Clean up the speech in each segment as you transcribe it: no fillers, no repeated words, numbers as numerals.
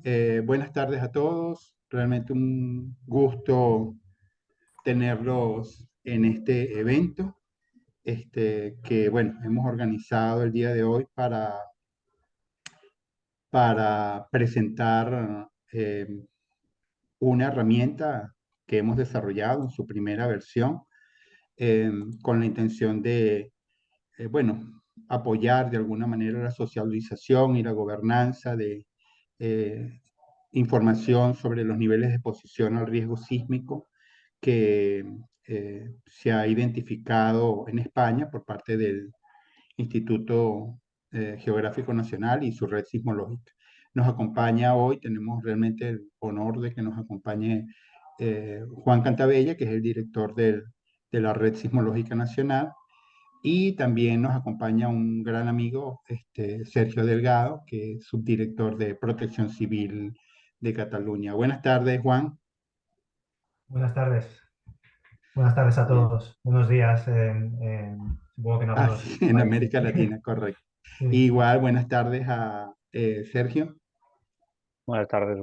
Buenas tardes a todos. Realmente un gusto tenerlos en este evento, que bueno, hemos organizado el día de hoy para presentar una herramienta que hemos desarrollado en su primera versión, eh, con la intención de, bueno, apoyar de alguna manera la socialización y la gobernanza de eh, información sobre los niveles de exposición al riesgo sísmico que se ha identificado en España por parte del Instituto Geográfico Nacional y su red sismológica. Nos acompaña hoy, tenemos realmente el honor de que nos acompañe Juan Cantabella, que es el director de la Red Sismológica Nacional, y también nos acompaña un gran amigo, Sergio Delgado, que es subdirector de Protección Civil de Cataluña. Buenas tardes, Juan. Buenas tardes. Buenas tardes a Bien. todos. Buenos días supongo que en Ah, algunos sí, en países. América Latina, correcto. Sí. Igual, buenas tardes a Sergio. Buenas tardes.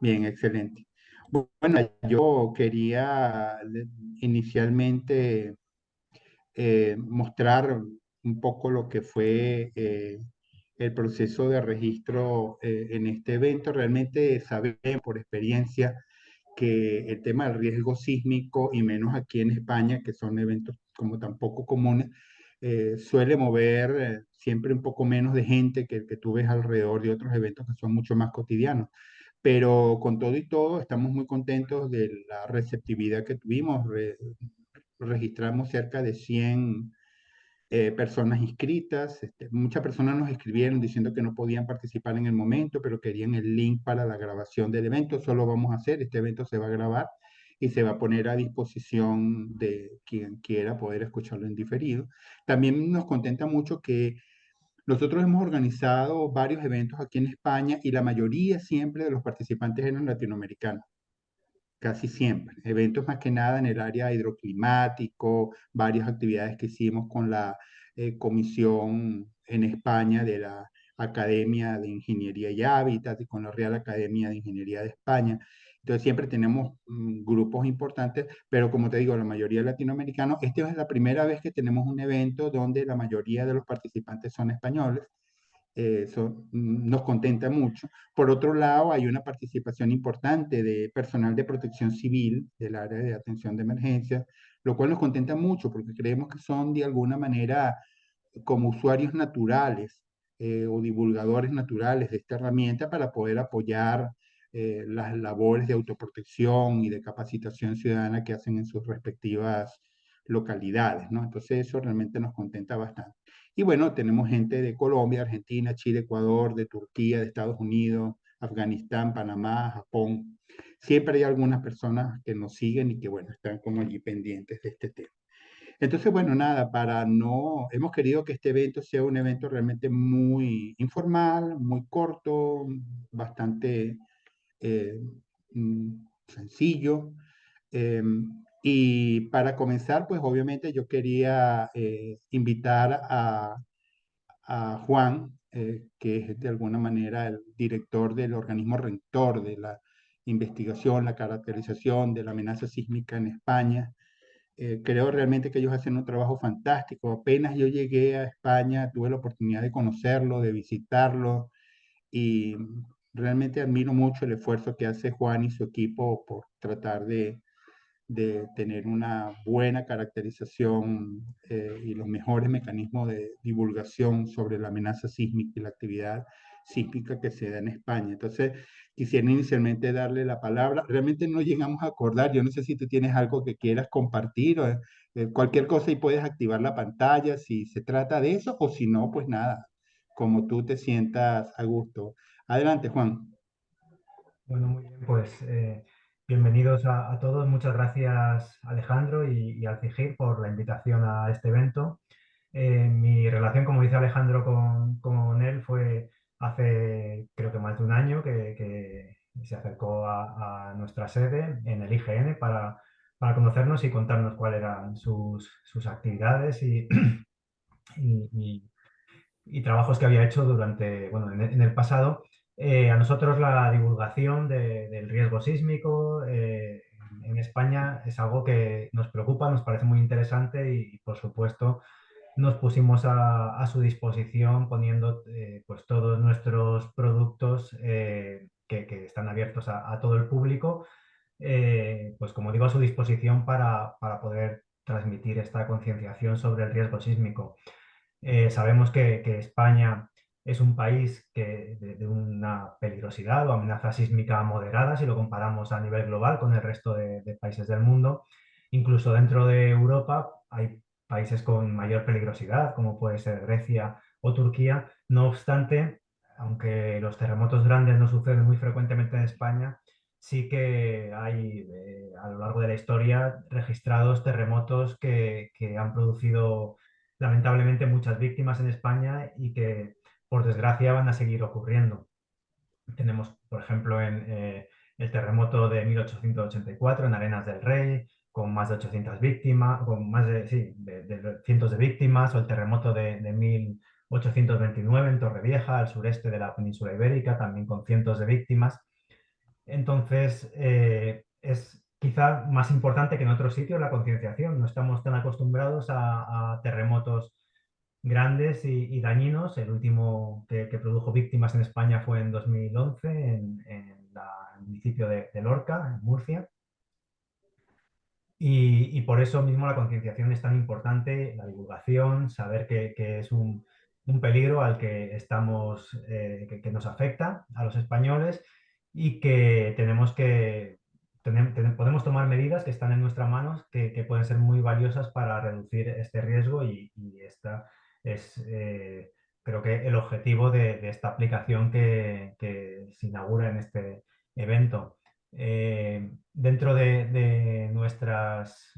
Bien, excelente. Bueno, yo quería inicialmente mostrar un poco lo que fue el proceso de registro en este evento. Realmente sabemos por experiencia que el tema del riesgo sísmico, y menos aquí en España, que son eventos como tan poco comunes, suele mover siempre un poco menos de gente que el que tú ves alrededor de otros eventos que son mucho más cotidianos. Pero con todo y todo, estamos muy contentos de la receptividad que tuvimos. Registramos cerca de 100 personas inscritas. Muchas personas nos escribieron diciendo que no podían participar en el momento, pero querían el link para la grabación del evento. Eso lo vamos a hacer. Este evento se va a grabar y se va a poner a disposición de quien quiera poder escucharlo en diferido. También nos contenta mucho que nosotros hemos organizado varios eventos aquí en España y la mayoría siempre de los participantes eran latinoamericanos. Casi siempre. Eventos más que nada en el área hidroclimático, varias actividades que hicimos con la comisión en España de la Academia de Ingeniería y Hábitat y con la Real Academia de Ingeniería de España. Entonces siempre tenemos grupos importantes, pero como te digo, la mayoría latinoamericanos. Esta es la primera vez que tenemos un evento donde la mayoría de los participantes son españoles. Eso nos contenta mucho. Por otro lado, hay una participación importante de personal de protección civil del área de atención de emergencias, lo cual nos contenta mucho porque creemos que son de alguna manera como usuarios naturales o divulgadores naturales de esta herramienta para poder apoyar las labores de autoprotección y de capacitación ciudadana que hacen en sus respectivas localidades, ¿no? Entonces eso realmente nos contenta bastante. Y bueno, tenemos gente de Colombia, Argentina, Chile, Ecuador, de Turquía, de Estados Unidos, Afganistán, Panamá, Japón. Siempre hay algunas personas que nos siguen y que, bueno, están como allí pendientes de este tema. Entonces, bueno, nada, hemos querido que este evento sea un evento realmente muy informal, muy corto, bastante eh, sencillo. Eh, y para comenzar, pues obviamente yo quería invitar a Juan, que es de alguna manera el director del organismo rector de la investigación, la caracterización de la amenaza sísmica en España. Creo realmente que ellos hacen un trabajo fantástico. Apenas yo llegué a España, tuve la oportunidad de conocerlo, de visitarlo, y realmente admiro mucho el esfuerzo que hace Juan y su equipo por tratar de tener una buena caracterización y los mejores mecanismos de divulgación sobre la amenaza sísmica y la actividad sísmica que se da en España. Entonces, quisiera inicialmente darle la palabra. Realmente no llegamos a acordar. Yo no sé si tú tienes algo que quieras compartir o cualquier cosa y puedes activar la pantalla si se trata de eso o si no, pues nada, como tú te sientas a gusto. Adelante, Juan. Bueno, muy bien, pues bienvenidos a todos. Muchas gracias Alejandro y al CIGIR por la invitación a este evento. Mi relación, como dice Alejandro, con él fue hace creo que más de un año que se acercó a nuestra sede en el IGN para conocernos y contarnos cuáles eran sus actividades y, y trabajos que había hecho durante, bueno, en el pasado. A nosotros la divulgación del riesgo sísmico en España es algo que nos preocupa, nos parece muy interesante y, por supuesto, nos pusimos a su disposición poniendo pues todos nuestros productos que están abiertos a todo el público, pues como digo, a su disposición para poder transmitir esta concienciación sobre el riesgo sísmico. Sabemos que España es un país de una peligrosidad o amenaza sísmica moderada si lo comparamos a nivel global con el resto de países del mundo. Incluso dentro de Europa hay países con mayor peligrosidad, como puede ser Grecia o Turquía. No obstante, aunque los terremotos grandes no suceden muy frecuentemente en España, sí que hay a lo largo de la historia registrados terremotos que han producido lamentablemente muchas víctimas en España y que por desgracia van a seguir ocurriendo. Tenemos, por ejemplo, el terremoto de 1884 en Arenas del Rey, con más de 800 víctimas, con más de, sí, de cientos de víctimas, o el terremoto de 1829 en Torrevieja, al sureste de la península ibérica, también con cientos de víctimas. Entonces, es quizá más importante que en otros sitios la concienciación. No estamos tan acostumbrados a terremotos grandes y dañinos. El último que produjo víctimas en España fue en 2011 el municipio de Lorca, en Murcia. Y por eso mismo la concienciación es tan importante, la divulgación, saber que es un peligro al que estamos, que nos afecta a los españoles y que tenemos podemos tomar medidas que están en nuestras manos que pueden ser muy valiosas para reducir este riesgo y esta es, creo que el objetivo de esta aplicación que se inaugura en este evento. Dentro de nuestras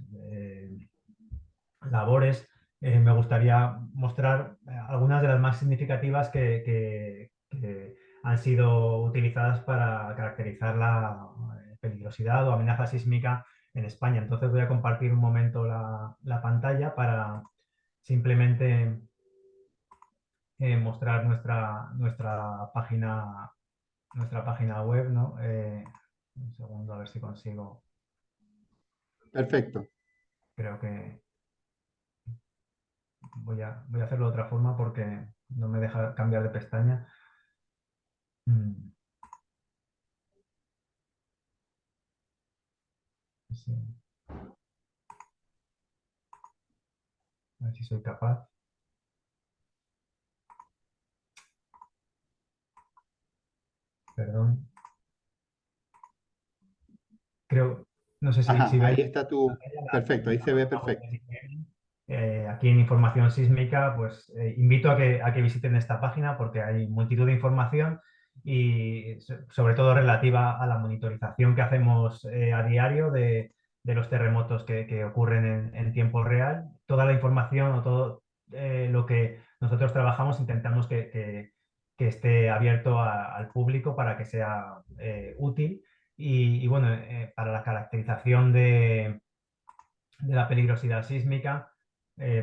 labores, me gustaría mostrar algunas de las más significativas que han sido utilizadas para caracterizar la peligrosidad o amenaza sísmica en España. Entonces voy a compartir un momento la pantalla para simplemente mostrar nuestra página web, ¿no? Un segundo, a ver si consigo. Perfecto. Creo que voy a hacerlo de otra forma porque no me deja cambiar de pestaña. Mm, sí, a ver si soy capaz. Perdón. Creo, no sé si Ajá, ven ahí está tu... Perfecto, ahí se ve la web perfecto. de SIGEM. Aquí en Información Sísmica, pues invito a que visiten esta página porque hay multitud de información y sobre todo relativa a la monitorización que hacemos a diario de los terremotos que ocurren en tiempo real. Toda la información o todo lo que nosotros trabajamos intentamos que esté abierto al público para que sea útil y bueno, para la caracterización de la peligrosidad sísmica.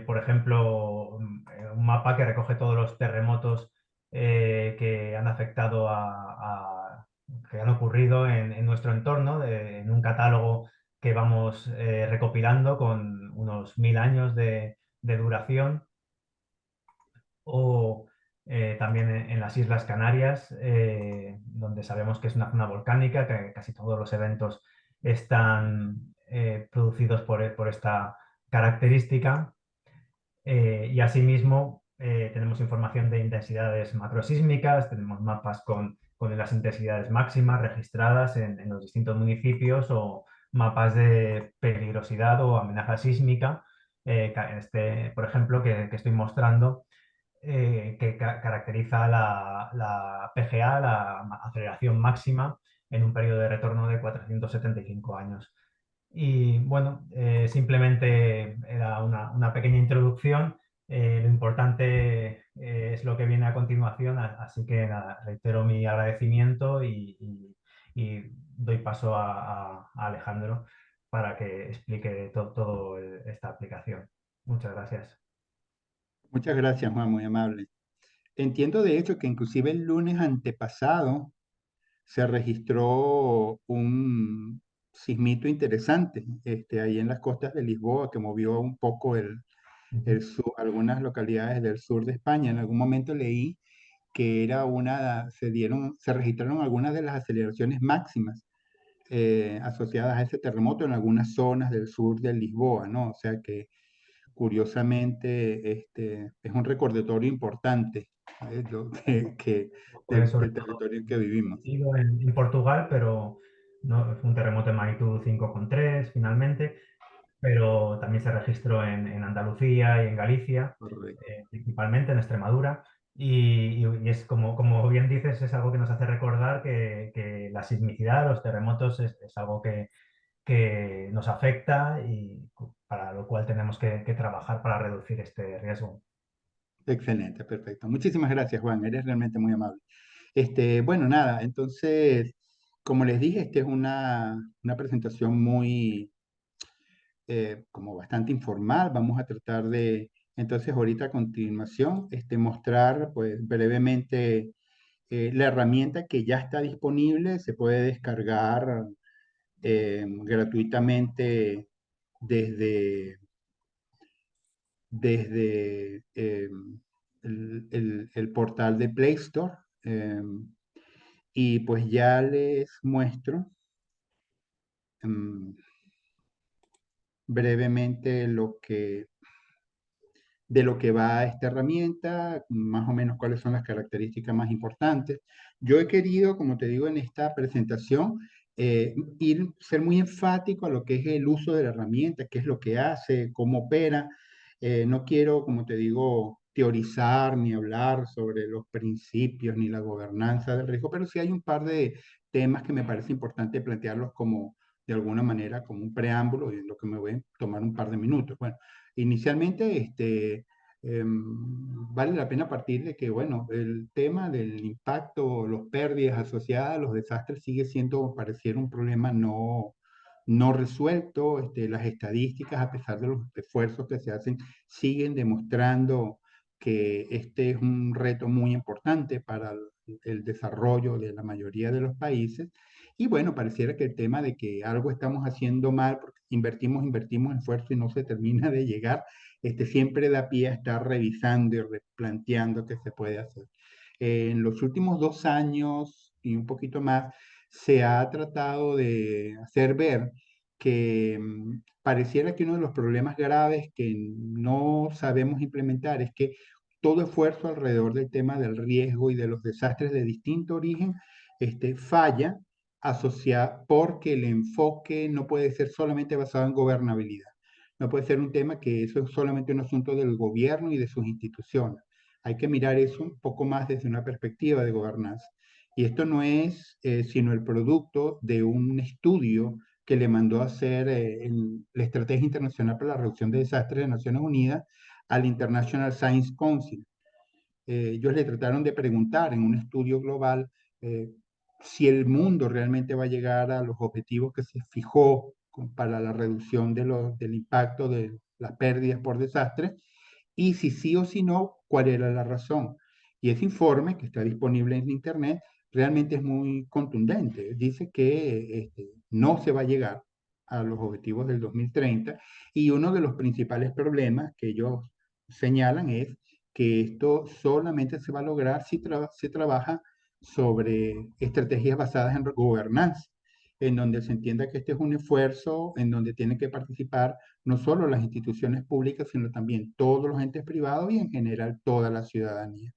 Por ejemplo, un mapa que recoge todos los terremotos que han afectado que han ocurrido en nuestro entorno, en un catálogo que vamos recopilando con unos 1000 años de duración. O también en las Islas Canarias, donde sabemos que es una zona volcánica, que casi todos los eventos están producidos por esta característica. Y asimismo, tenemos información de intensidades macrosísmicas, tenemos mapas con las intensidades máximas registradas en los distintos municipios o mapas de peligrosidad o amenaza sísmica. Por ejemplo, que estoy mostrando, que caracteriza la PGA, la aceleración máxima, en un periodo de retorno de 475 años. Y bueno, simplemente era una pequeña introducción. Lo importante es lo que viene a continuación, así que nada, reitero mi agradecimiento y doy paso a Alejandro para que explique todo esta aplicación. Muchas gracias. Muchas gracias, Juan, muy amable. Entiendo de hecho que inclusive el lunes antepasado se registró un sismito interesante ahí en las costas de Lisboa que movió un poco Ujú. algunas localidades del sur de España. En algún momento leí que se registraron algunas de las aceleraciones máximas asociadas a ese terremoto en algunas zonas del sur de Lisboa, ¿no? O sea que curiosamente es un recordatorio importante Fue sobre del todo territorio en que vivimos. en Portugal, pero no, fue un terremoto de magnitud 5,3 finalmente, pero también se registró en Andalucía y en Galicia, Correcto. principalmente en Extremadura. Y es como bien dices, es algo que nos hace recordar que la sismicidad, los terremotos, es algo que nos afecta y para lo cual tenemos que trabajar para reducir este riesgo. Excelente, perfecto. Muchísimas gracias, Juan. Eres realmente muy amable. Bueno, nada, entonces, como les dije, esta es una presentación como bastante informal. Vamos a tratar de, entonces, ahorita a continuación, mostrar, pues, brevemente la herramienta que ya está disponible. Se puede descargar gratuitamente desde, desde el portal de Play Store. Y pues ya les muestro em, brevemente de lo que va esta herramienta, más o menos cuáles son las características más importantes. Yo he querido, como te digo en esta presentación, ser muy enfático a lo que es el uso de la herramienta, qué es lo que hace, cómo opera. No quiero, como te digo, teorizar ni hablar sobre los principios ni la gobernanza del riesgo, pero sí hay un par de temas que me parece importante plantearlos como, de alguna manera, como un preámbulo y en lo que me voy a tomar un par de minutos. Bueno, inicialmente, vale la pena partir de que, bueno, el tema del impacto, las pérdidas asociadas a los desastres sigue siendo, pareciera un problema no resuelto. Las estadísticas, a pesar de los esfuerzos que se hacen, siguen demostrando que este es un reto muy importante para el desarrollo de la mayoría de los países. Y bueno, pareciera que el tema de que algo estamos haciendo mal, porque invertimos esfuerzo y no se termina de llegar, siempre da pie a estar revisando y replanteando qué se puede hacer. En los últimos 2 años y un poquito más, se ha tratado de hacer ver que pareciera que uno de los problemas graves que no sabemos implementar es que todo esfuerzo alrededor del tema del riesgo y de los desastres de distinto origen falla porque el enfoque no puede ser solamente basado en gobernabilidad. No puede ser un tema que eso es solamente un asunto del gobierno y de sus instituciones. Hay que mirar eso un poco más desde una perspectiva de gobernanza. Y esto no es sino el producto de un estudio que le mandó a hacer la Estrategia Internacional para la Reducción de Desastres de Naciones Unidas al International Science Council. Ellos le trataron de preguntar en un estudio global eh, si el mundo realmente va a llegar a los objetivos que se fijó para la reducción del impacto de las pérdidas por desastre, y si sí o si no, cuál era la razón. Y ese informe, que está disponible en Internet, realmente es muy contundente. Dice que no se va a llegar a los objetivos del 2030, y uno de los principales problemas que ellos señalan es que esto solamente se va a lograr si se trabaja sobre estrategias basadas en gobernanza, en donde se entienda que este es un esfuerzo en donde tienen que participar no solo las instituciones públicas, sino también todos los entes privados y en general toda la ciudadanía.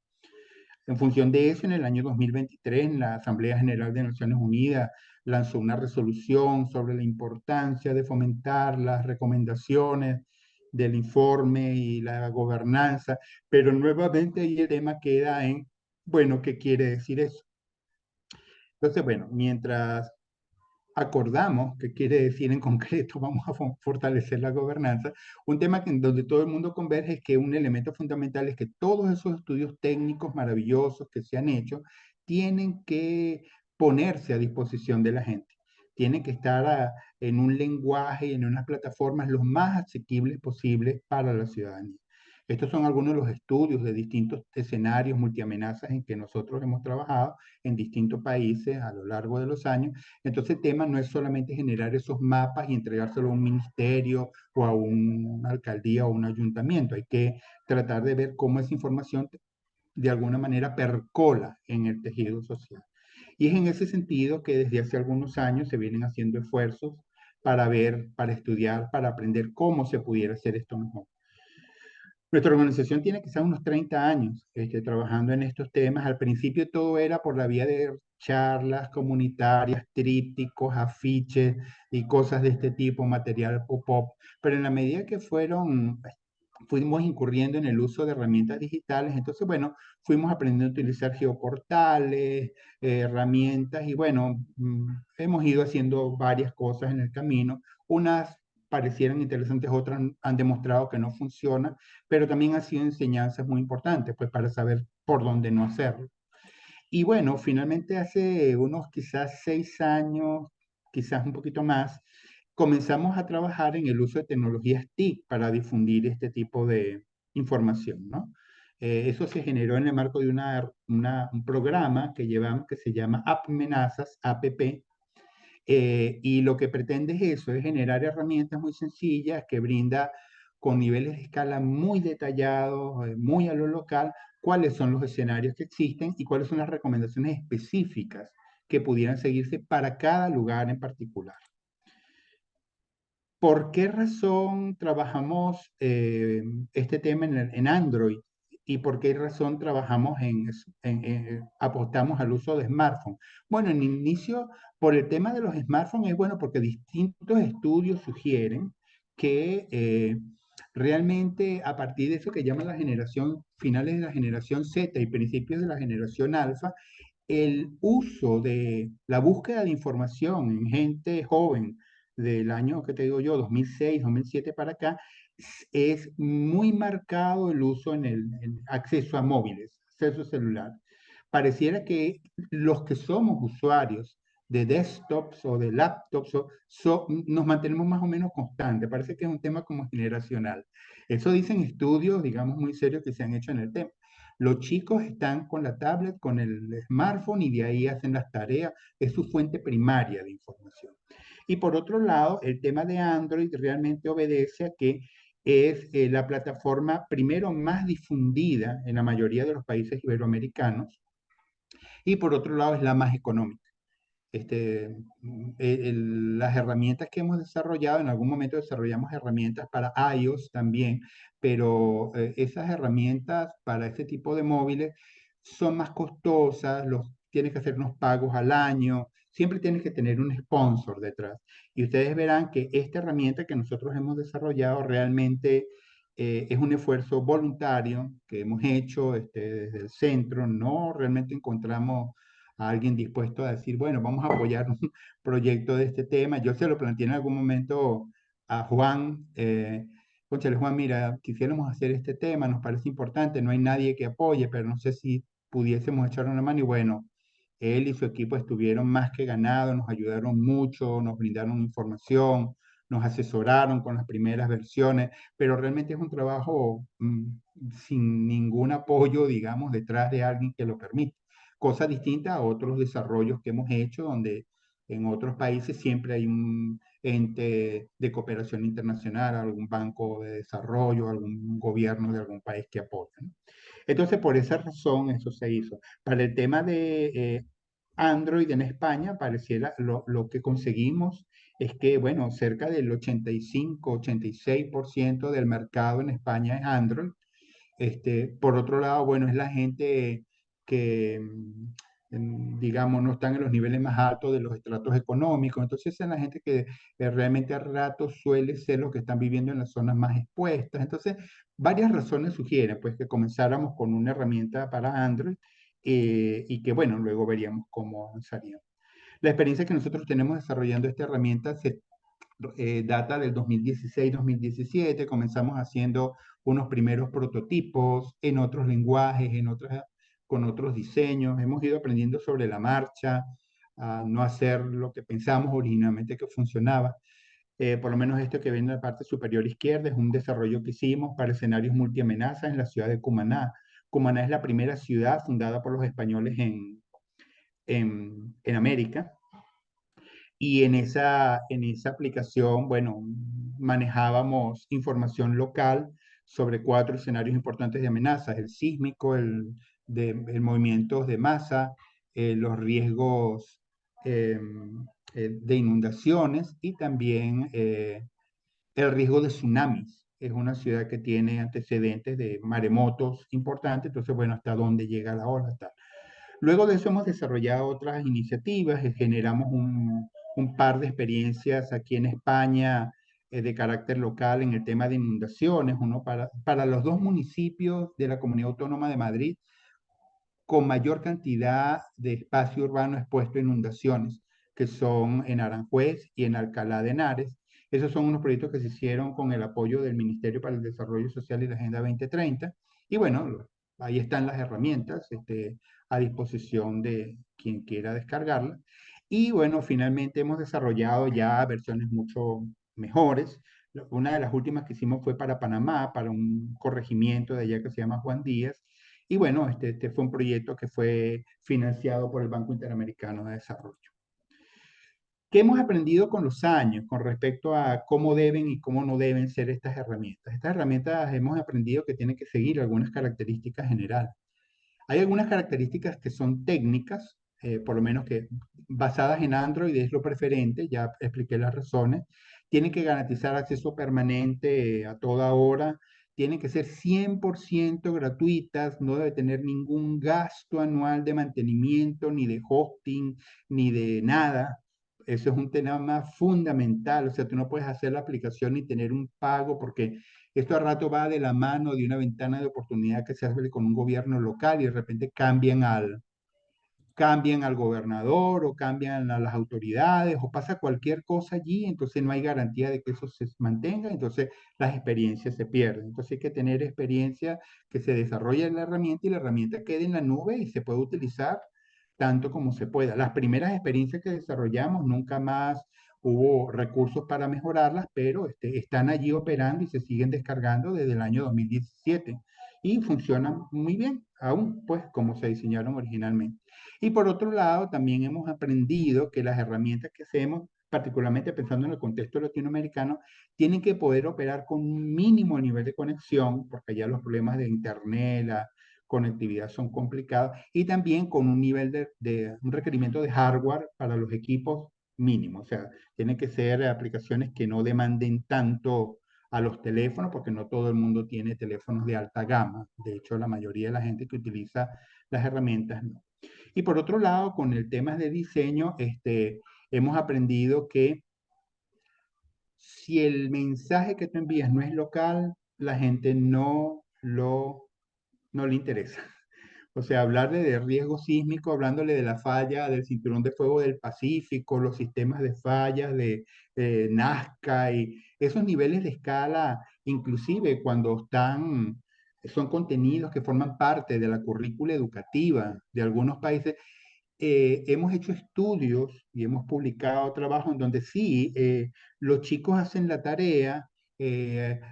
En función de eso, en el año 2023, la Asamblea General de Naciones Unidas lanzó una resolución sobre la importancia de fomentar las recomendaciones del informe y la gobernanza, pero nuevamente ahí el tema queda en, bueno, ¿qué quiere decir eso? Entonces, bueno, mientras acordamos, qué quiere decir en concreto, vamos a fortalecer la gobernanza, un tema en donde todo el mundo converge es que un elemento fundamental es que todos esos estudios técnicos maravillosos que se han hecho tienen que ponerse a disposición de la gente. Tienen que estar en un lenguaje y en unas plataformas lo más asequibles posibles para la ciudadanía. Estos son algunos de los estudios de distintos escenarios multiamenazas en que nosotros hemos trabajado en distintos países a lo largo de los años. Entonces, el tema no es solamente generar esos mapas y entregárselo a un ministerio o a una alcaldía o un ayuntamiento. Hay que tratar de ver cómo esa información de alguna manera percola en el tejido social. Y es en ese sentido que desde hace algunos años se vienen haciendo esfuerzos para ver, para estudiar, para aprender cómo se pudiera hacer esto mejor. Nuestra organización tiene quizás unos 30 años trabajando en estos temas. Al principio todo era por la vía de charlas comunitarias, trípticos, afiches y cosas de este tipo, material pop-up, pero en la medida que fuimos incurriendo en el uso de herramientas digitales, entonces, bueno, fuimos aprendiendo a utilizar geoportales, herramientas y bueno, hemos ido haciendo varias cosas en el camino. Unas parecieran interesantes, otras han demostrado que no funcionan, pero también han sido enseñanzas muy importantes, pues para saber por dónde no hacerlo. Y bueno, finalmente hace unos quizás 6 años, quizás un poquito más, comenzamos a trabajar en el uso de tecnologías TIC para difundir este tipo de información, ¿no? Eso se generó en el marco de un programa que llevamos que se llama Amenazas, APP, y lo que pretende es eso, es generar herramientas muy sencillas que brinda con niveles de escala muy detallados, muy a lo local, cuáles son los escenarios que existen y cuáles son las recomendaciones específicas que pudieran seguirse para cada lugar en particular. ¿Por qué razón trabajamos este tema en Android? ¿Y por qué razón trabajamos apostamos al uso de smartphones? Bueno, en inicio, por el tema de los smartphones es bueno porque distintos estudios sugieren que realmente a partir de eso que llaman la generación, finales de la generación Z y principios de la generación alfa, el uso de la búsqueda de información en gente joven del año, que te digo yo, 2006, 2007 para acá, es muy marcado el uso en el acceso a móviles, acceso celular. Pareciera que los que somos usuarios de desktops o de laptops nos mantenemos más o menos constantes. Parece que es un tema como generacional. Eso dicen estudios, digamos, muy serios que se han hecho en el tema. Los chicos están con la tablet, con el smartphone y de ahí hacen las tareas. Es su fuente primaria de información. Y por otro lado, el tema de Android realmente obedece a que es la plataforma primero más difundida en la mayoría de los países iberoamericanos y por otro lado es la más económica. Las herramientas que hemos desarrollado, en algún momento desarrollamos herramientas para iOS también, pero esas herramientas para este tipo de móviles son más costosas, tienes que hacer unos pagos al año, siempre tienes que tener un sponsor detrás. Y ustedes verán que esta herramienta que nosotros hemos desarrollado realmente es un esfuerzo voluntario que hemos hecho desde el centro, no realmente encontramos a alguien dispuesto a decir, bueno, vamos a apoyar un proyecto de este tema. Yo se lo planteé en algún momento a Juan, cónchale, Juan, mira, quisiéramos hacer este tema, nos parece importante, no hay nadie que apoye, pero no sé si pudiésemos echar una mano y bueno, él y su equipo estuvieron más que ganados, nos ayudaron mucho, nos brindaron información, nos asesoraron con las primeras versiones, pero realmente es un trabajo sin ningún apoyo, digamos, detrás de alguien que lo permita. Cosa distinta a otros desarrollos que hemos hecho, donde en otros países siempre hay un ente de cooperación internacional, algún banco de desarrollo, algún gobierno de algún país que apoya, ¿no? Entonces, por esa razón, eso se hizo. Para el tema de Android en España, pareciera lo que conseguimos es que, bueno, cerca del 85-86% del mercado en España es Android. Por otro lado, bueno, es la gente que, digamos, no están en los niveles más altos de los estratos económicos. Entonces, es la gente que realmente a ratos suele ser los que están viviendo en las zonas más expuestas. Entonces, varias razones sugieren, pues, que comenzáramos con una herramienta para Android y que, bueno, luego veríamos cómo avanzaríamos. La experiencia que nosotros tenemos desarrollando esta herramienta data del 2016-2017, comenzamos haciendo unos primeros prototipos en otros lenguajes, con otros diseños, hemos ido aprendiendo sobre la marcha, a no hacer lo que pensamos originalmente que funcionaba. Por lo menos esto que ven en la parte superior izquierda es un desarrollo que hicimos para escenarios multiamenazas en la ciudad de Cumaná. Cumaná es la primera ciudad fundada por los españoles en América. Y en esa aplicación, bueno, manejábamos información local sobre 4 escenarios importantes de amenazas: el sísmico, el movimientos de masa, los riesgos eh, de inundaciones y también el riesgo de tsunamis. Es una ciudad que tiene antecedentes de maremotos importantes, entonces, bueno, hasta dónde llega la ola. Luego de eso hemos desarrollado otras iniciativas, generamos un par de experiencias aquí en España de carácter local en el tema de inundaciones, uno para los 2 municipios de la Comunidad Autónoma de Madrid con mayor cantidad de espacio urbano expuesto a inundaciones, que son en Aranjuez y en Alcalá de Henares. Esos son unos proyectos que se hicieron con el apoyo del Ministerio para el Desarrollo Social y la Agenda 2030. Y bueno, ahí están las herramientas a disposición de quien quiera descargarlas. Y bueno, finalmente hemos desarrollado ya versiones mucho mejores. Una de las últimas que hicimos fue para Panamá, para un corregimiento de allá que se llama Juan Díaz. Y bueno, este fue un proyecto que fue financiado por el Banco Interamericano de Desarrollo. ¿Qué hemos aprendido con los años con respecto a cómo deben y cómo no deben ser estas herramientas? Estas herramientas hemos aprendido que tienen que seguir algunas características generales. Hay algunas características que son técnicas, por lo menos que basadas en Android es lo preferente, ya expliqué las razones. Tienen que garantizar acceso permanente a toda hora, tienen que ser 100% gratuitas, no debe tener ningún gasto anual de mantenimiento, ni de hosting, ni de nada. Eso es un tema fundamental, o sea, tú no puedes hacer la aplicación y tener un pago porque esto a rato va de la mano de una ventana de oportunidad que se abre con un gobierno local y de repente cambian al gobernador o cambian a las autoridades o pasa cualquier cosa allí, entonces no hay garantía de que eso se mantenga, entonces las experiencias se pierden. Entonces hay que tener experiencia que se desarrolle en la herramienta y la herramienta quede en la nube y se puede utilizar tanto como se pueda. Las primeras experiencias que desarrollamos nunca más hubo recursos para mejorarlas, pero están allí operando y se siguen descargando desde el año 2017 y funcionan muy bien, aún pues como se diseñaron originalmente. Y por otro lado, también hemos aprendido que las herramientas que hacemos, particularmente pensando en el contexto latinoamericano, tienen que poder operar con un mínimo nivel de conexión, porque allá los problemas de internet, la conectividad son complicados, y también con un nivel de un requerimiento de hardware para los equipos mínimo. O sea, tienen que ser aplicaciones que no demanden tanto a los teléfonos, porque no todo el mundo tiene teléfonos de alta gama. De hecho, la mayoría de la gente que utiliza las herramientas no. Y por otro lado, con el tema de diseño, hemos aprendido que si el mensaje que tú envías no es local, la gente no le interesa. O sea, hablarle de riesgo sísmico, hablándole de la falla del cinturón de fuego del Pacífico, los sistemas de fallas de Nazca y esos niveles de escala, inclusive cuando son contenidos que forman parte de la currícula educativa de algunos países, hemos hecho estudios y hemos publicado trabajos en donde sí, los chicos hacen la tarea,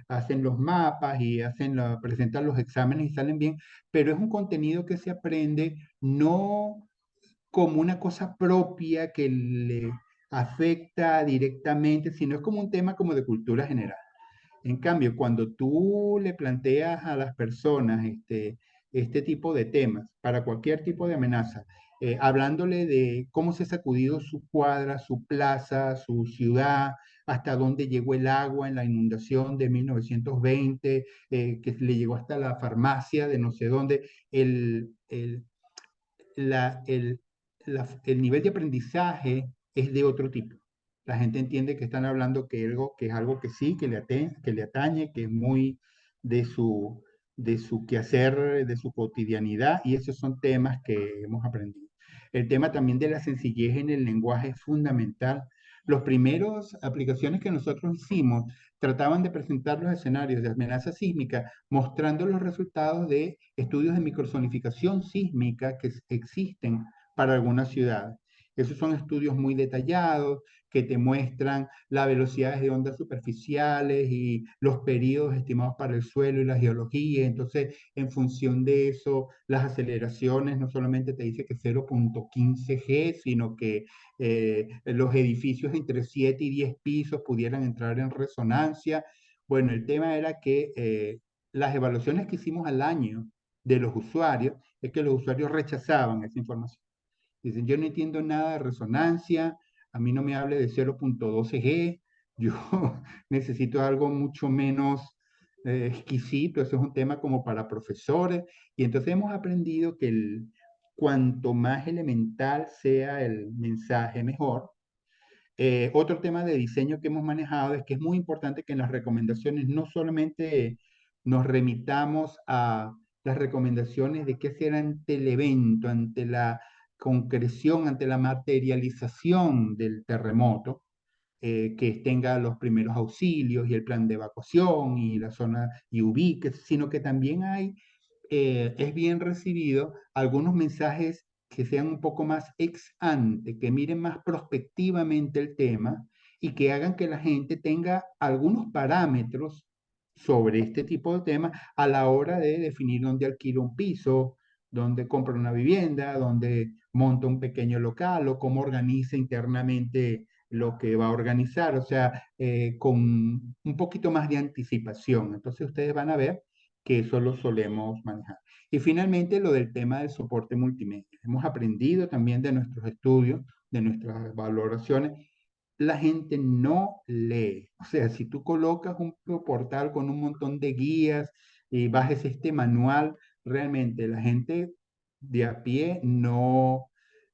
hacen los mapas y presentan los exámenes y salen bien, pero es un contenido que se aprende no como una cosa propia que le afecta directamente, sino es como un tema como de cultura general. En cambio, cuando tú le planteas a las personas este tipo de temas para cualquier tipo de amenaza, hablándole de cómo se ha sacudido su cuadra, su plaza, su ciudad, hasta dónde llegó el agua en la inundación de 1920, que le llegó hasta la farmacia de no sé dónde, la- el, el nivel de aprendizaje es de otro tipo. La gente entiende que están hablando que es algo que sí, que le atañe, que es muy de su quehacer, de su cotidianidad, y esos son temas que hemos aprendido. El tema también de la sencillez en el lenguaje es fundamental. Los primeros aplicaciones que nosotros hicimos trataban de presentar los escenarios de amenaza sísmica mostrando los resultados de estudios de microzonificación sísmica que existen para algunas ciudades. Esos son estudios muy detallados que te muestran las velocidades de ondas superficiales y los periodos estimados para el suelo y la geología. Entonces, en función de eso, las aceleraciones no solamente te dice que 0,15 G, sino que los edificios entre 7 y 10 pisos pudieran entrar en resonancia. Bueno, el tema era que las evaluaciones que hicimos al año de los usuarios es que los usuarios rechazaban esa información. Dicen, yo no entiendo nada de resonancia, a mí no me hable de 0,12 G, yo necesito algo mucho menos exquisito, eso es un tema como para profesores, y entonces hemos aprendido que cuanto más elemental sea el mensaje, mejor. Otro tema de diseño que hemos manejado es que es muy importante que en las recomendaciones no solamente nos remitamos a las recomendaciones de qué hacer ante el evento, ante la concreción, ante la materialización del terremoto, que tenga los primeros auxilios y el plan de evacuación y la zona y ubique, sino que también es bien recibido algunos mensajes que sean un poco más ex ante, que miren más prospectivamente el tema y que hagan que la gente tenga algunos parámetros sobre este tipo de temas a la hora de definir dónde alquila un piso, dónde compra una vivienda, dónde monta un pequeño local o cómo organiza internamente lo que va a organizar, o sea, con un poquito más de anticipación. Entonces ustedes van a ver que eso lo solemos manejar. Y finalmente lo del tema del soporte multimedia. Hemos aprendido también de nuestros estudios, de nuestras valoraciones. La gente no lee. O sea, si tú colocas un portal con un montón de guías y bajes este manual, realmente la gente de a pie no,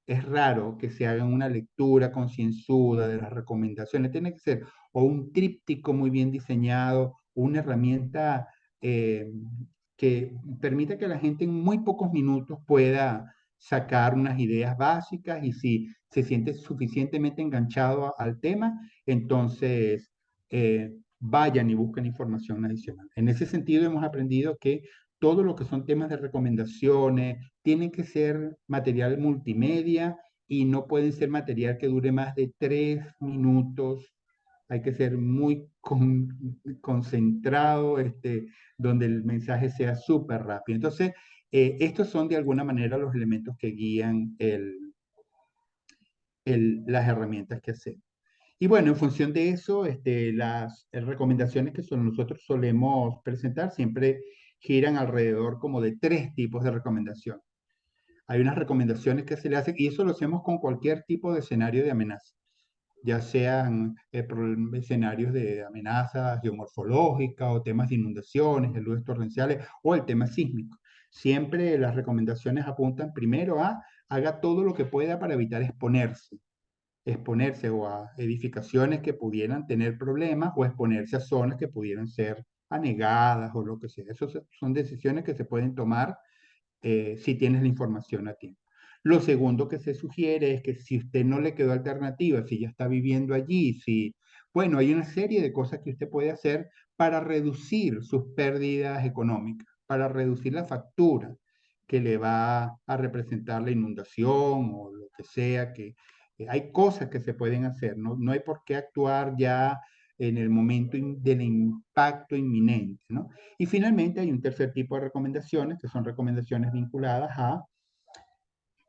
es raro que se haga una lectura concienzuda de las recomendaciones. Tiene que ser o un tríptico muy bien diseñado, una herramienta eh, que permita que la gente en muy pocos minutos pueda sacar unas ideas básicas y si se siente suficientemente enganchado al tema, entonces vayan y busquen información adicional. En ese sentido, hemos aprendido que todo lo que son temas de recomendaciones tienen que ser material multimedia y no pueden ser material que dure más de 3 minutos. Hay que ser muy concentrado, donde el mensaje sea súper rápido. Entonces, estos son de alguna manera los elementos que guían las herramientas que hacemos. Y bueno, en función de eso, las recomendaciones que nosotros solemos presentar siempre giran alrededor como de 3 tipos de recomendación. Hay unas recomendaciones que se le hacen, y eso lo hacemos con cualquier tipo de escenario de amenaza, ya sean escenarios de amenaza geomorfológica o temas de inundaciones, de lluvias torrenciales o el tema sísmico. Siempre las recomendaciones apuntan primero a haga todo lo que pueda para evitar exponerse o a edificaciones que pudieran tener problemas o exponerse a zonas que pudieran ser anegadas o lo que sea. Esas son decisiones que se pueden tomar si tienes la información a tiempo. Lo segundo que se sugiere es que si usted no le quedó alternativa, si ya está viviendo allí, si, bueno, hay una serie de cosas que usted puede hacer para reducir sus pérdidas económicas, para reducir la factura que le va a representar la inundación o lo que sea, que hay cosas que se pueden hacer, ¿no? No hay por qué actuar ya en el momento del impacto inminente, ¿no? Y finalmente hay un tercer tipo de recomendaciones, que son recomendaciones vinculadas a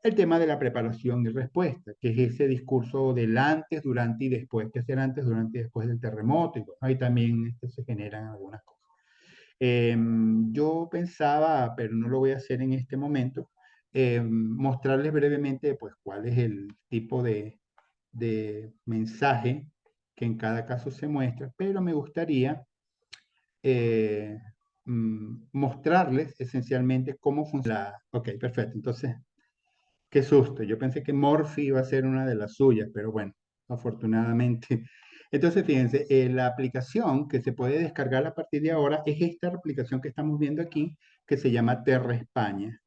el tema de la preparación y respuesta, que es ese discurso del antes, durante y después, que hacer antes, durante y después del terremoto, y bueno, ahí también se generan algunas cosas. Yo pensaba, pero no lo voy a hacer en este momento, mostrarles brevemente pues cuál es el tipo de mensaje que en cada caso se muestra, pero me gustaría eh, mostrarles esencialmente cómo funciona. Ok, perfecto. Entonces, qué susto. Yo pensé que Morphy iba a ser una de las suyas, pero bueno, afortunadamente. Entonces, fíjense, la aplicación que se puede descargar a partir de ahora es esta aplicación que estamos viendo aquí, que se llama Terra España.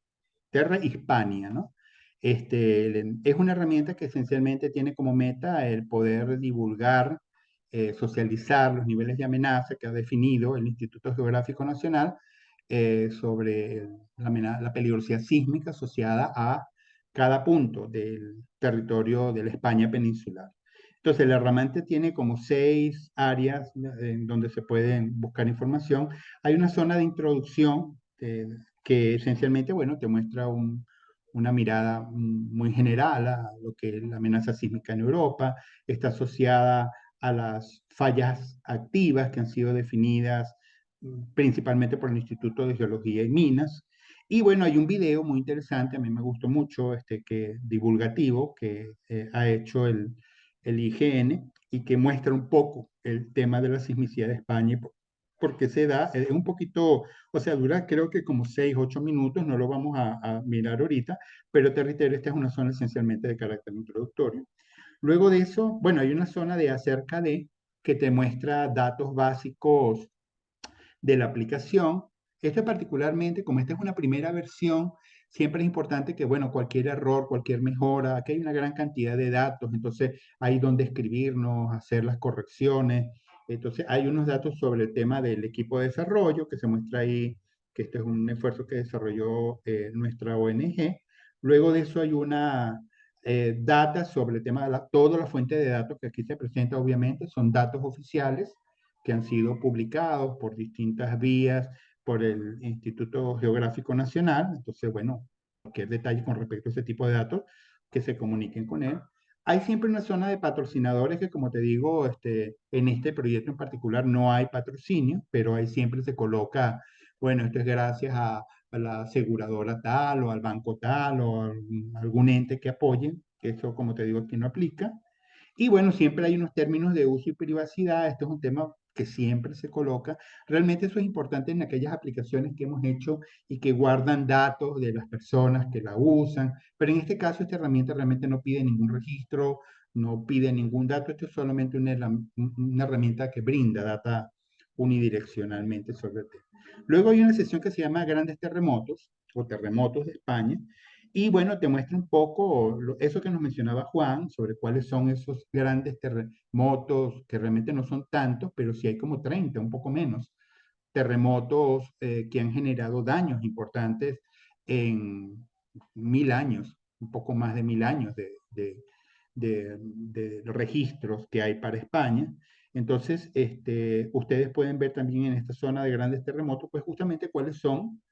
Terra Hispania, ¿no? Es una herramienta que esencialmente tiene como meta el poder divulgar, socializar los niveles de amenaza que ha definido el Instituto Geográfico Nacional sobre la peligrosidad sísmica asociada a cada punto del territorio de la España peninsular. Entonces, el Erramante tiene como 6 áreas en donde se pueden buscar información. Hay una zona de introducción que esencialmente, bueno, te muestra una mirada muy general a lo que es la amenaza sísmica en Europa. Está asociada a las fallas activas que han sido definidas principalmente por el Instituto de Geología y Minas. Y bueno, hay un video muy interesante, a mí me gustó mucho, que divulgativo, que ha hecho el IGN y que muestra un poco el tema de la sismicidad de España y por qué se da, es un poquito, o sea, dura creo que como 6, 8 minutos, no lo vamos a mirar ahorita, pero te reitero, esta es una zona esencialmente de carácter introductorio. Luego de eso, bueno, hay una zona de acerca de que te muestra datos básicos de la aplicación. Esto particularmente, como esta es una primera versión, siempre es importante que, bueno, cualquier error, cualquier mejora, aquí hay una gran cantidad de datos, entonces hay donde escribirnos, hacer las correcciones. Entonces hay unos datos sobre el tema del equipo de desarrollo que se muestra ahí, que este es un esfuerzo que desarrolló nuestra ONG. Luego de eso hay una data sobre el tema de toda la fuente de datos que aquí se presenta, obviamente, son datos oficiales que han sido publicados por distintas vías por el Instituto Geográfico Nacional. Entonces, bueno, cualquier detalle con respecto a ese tipo de datos, que se comuniquen con él. Hay siempre una zona de patrocinadores que, como te digo, en este proyecto en particular no hay patrocinio, pero ahí siempre se coloca, bueno, esto es gracias a la aseguradora tal o al banco tal o a algún ente que apoyen, que eso, como te digo, aquí no aplica. Y bueno, siempre hay unos términos de uso y privacidad. Esto es un tema que siempre se coloca. Realmente eso es importante en aquellas aplicaciones que hemos hecho y que guardan datos de las personas que la usan. Pero en este caso, esta herramienta realmente no pide ningún registro, no pide ningún dato. Esto es solamente una herramienta que brinda data unidireccionalmente sobre el tema. Luego hay una sección que se llama Grandes Terremotos o Terremotos de España. Y bueno, te muestra un poco eso que nos mencionaba Juan, sobre cuáles son esos grandes terremotos, que realmente no son tantos, pero sí hay como 30, un poco menos, terremotos que han generado daños importantes en 1000 años, un poco más de 1000 años de registros que hay para España. Entonces, ustedes pueden ver también en esta zona de grandes terremotos, pues justamente cuáles son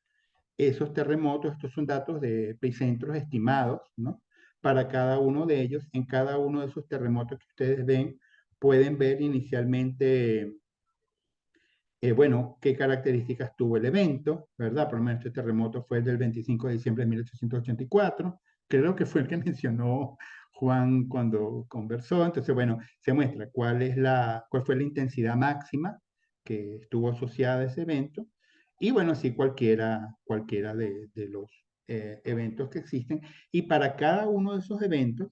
esos terremotos. Estos son datos de epicentros estimados, ¿no? Para cada uno de ellos. En cada uno de esos terremotos que ustedes ven, pueden ver inicialmente, bueno, qué características tuvo el evento, ¿verdad? Por lo menos este terremoto fue el del 25 de diciembre de 1884. Creo que fue el que mencionó Juan cuando conversó. Entonces, bueno, se muestra cuál fue la intensidad máxima que estuvo asociada a ese evento. Y bueno, sí, cualquiera de los eventos que existen. Y para cada uno de esos eventos,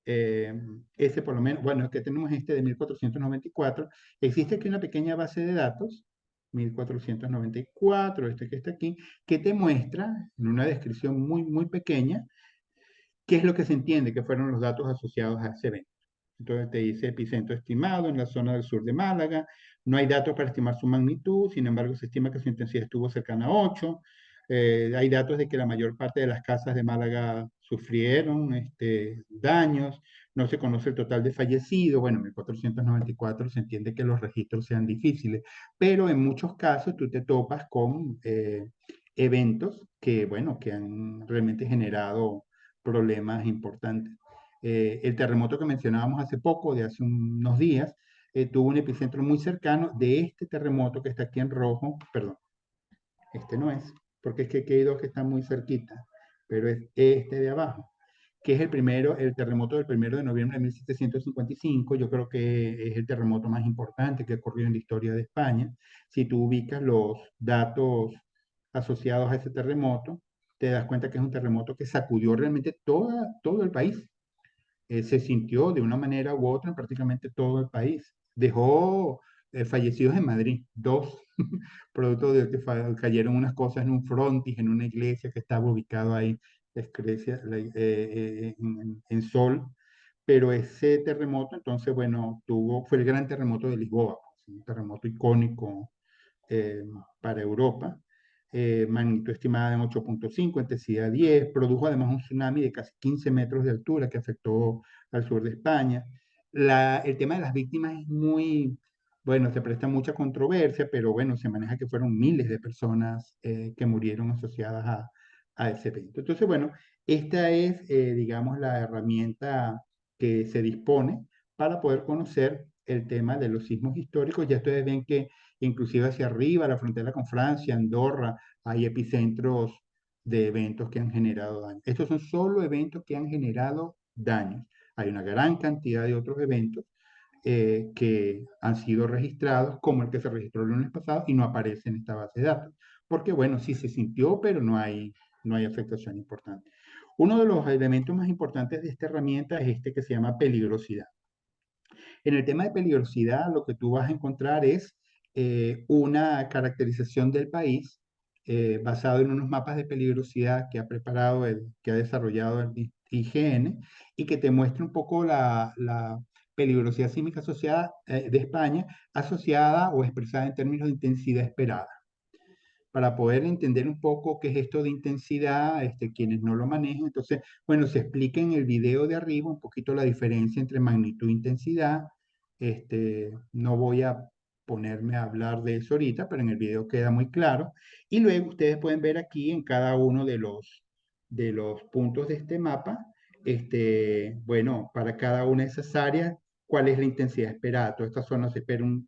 eh, ese por lo menos, bueno, que tenemos este de 1494, existe aquí una pequeña base de datos, 1494, este que está aquí, que te muestra en una descripción muy, muy pequeña qué es lo que se entiende que fueron los datos asociados a ese evento. Entonces te dice epicentro estimado en la zona del sur de Málaga. No hay datos para estimar su magnitud, sin embargo se estima que su intensidad estuvo cercana a 8. Hay datos de que la mayor parte de las casas de Málaga sufrieron daños. No se conoce el total de fallecidos. Bueno, en 1494 se entiende que los registros sean difíciles, pero en muchos casos tú te topas con eventos que, bueno, que han realmente generado problemas importantes. El terremoto que mencionábamos hace poco, de hace unos días, tuvo un epicentro muy cercano de este terremoto que está aquí en rojo. Perdón, este no es, porque es que aquí hay dos que están muy cerquita, pero es este de abajo, que es el terremoto del 1 de noviembre de 1755. Yo creo que es el terremoto más importante que ha ocurrido en la historia de España. Si tú ubicas los datos asociados a ese terremoto, te das cuenta que es un terremoto que sacudió realmente todo el país. Se sintió de una manera u otra en prácticamente todo el país. Dejó fallecidos en Madrid, dos, producto de que cayeron unas cosas en un frontis, en una iglesia que estaba ubicado ahí, la iglesia, en Sol. Pero ese terremoto, entonces, bueno, fue el gran terremoto de Lisboa, pues, un terremoto icónico para Europa. magnitud estimada en 8.5, intensidad 10, produjo además un tsunami de casi 15 metros de altura que afectó al sur de España. El tema de las víctimas es muy, bueno, se presta mucha controversia, pero bueno, se maneja que fueron miles de personas que murieron asociadas a ese evento. Entonces, bueno, esta es, digamos, la herramienta que se dispone para poder conocer el tema de los sismos históricos. Ya ustedes ven que inclusive hacia arriba, la frontera con Francia, Andorra, hay epicentros de eventos que han generado daño. Estos son solo eventos que han generado daños. Hay una gran cantidad de otros eventos que han sido registrados, como el que se registró el lunes pasado y no aparece en esta base de datos. Porque, bueno, sí se sintió, pero no hay afectación importante. Uno de los elementos más importantes de esta herramienta es este que se llama peligrosidad. En el tema de peligrosidad, lo que tú vas a encontrar es una caracterización del país basado en unos mapas de peligrosidad que ha preparado, que ha desarrollado el IGN y que te muestra un poco la peligrosidad sísmica asociada de España, asociada o expresada en términos de intensidad esperada para poder entender un poco qué es esto de intensidad, quienes no lo manejan. Entonces, bueno, se explica en el video de arriba un poquito la diferencia entre magnitud e intensidad. No voy a ponerme a hablar de eso ahorita, pero en el video queda muy claro. Y luego ustedes pueden ver aquí en cada uno de los puntos de este mapa, bueno, para cada una de esas áreas, cuál es la intensidad esperada. Toda esta zona se espera un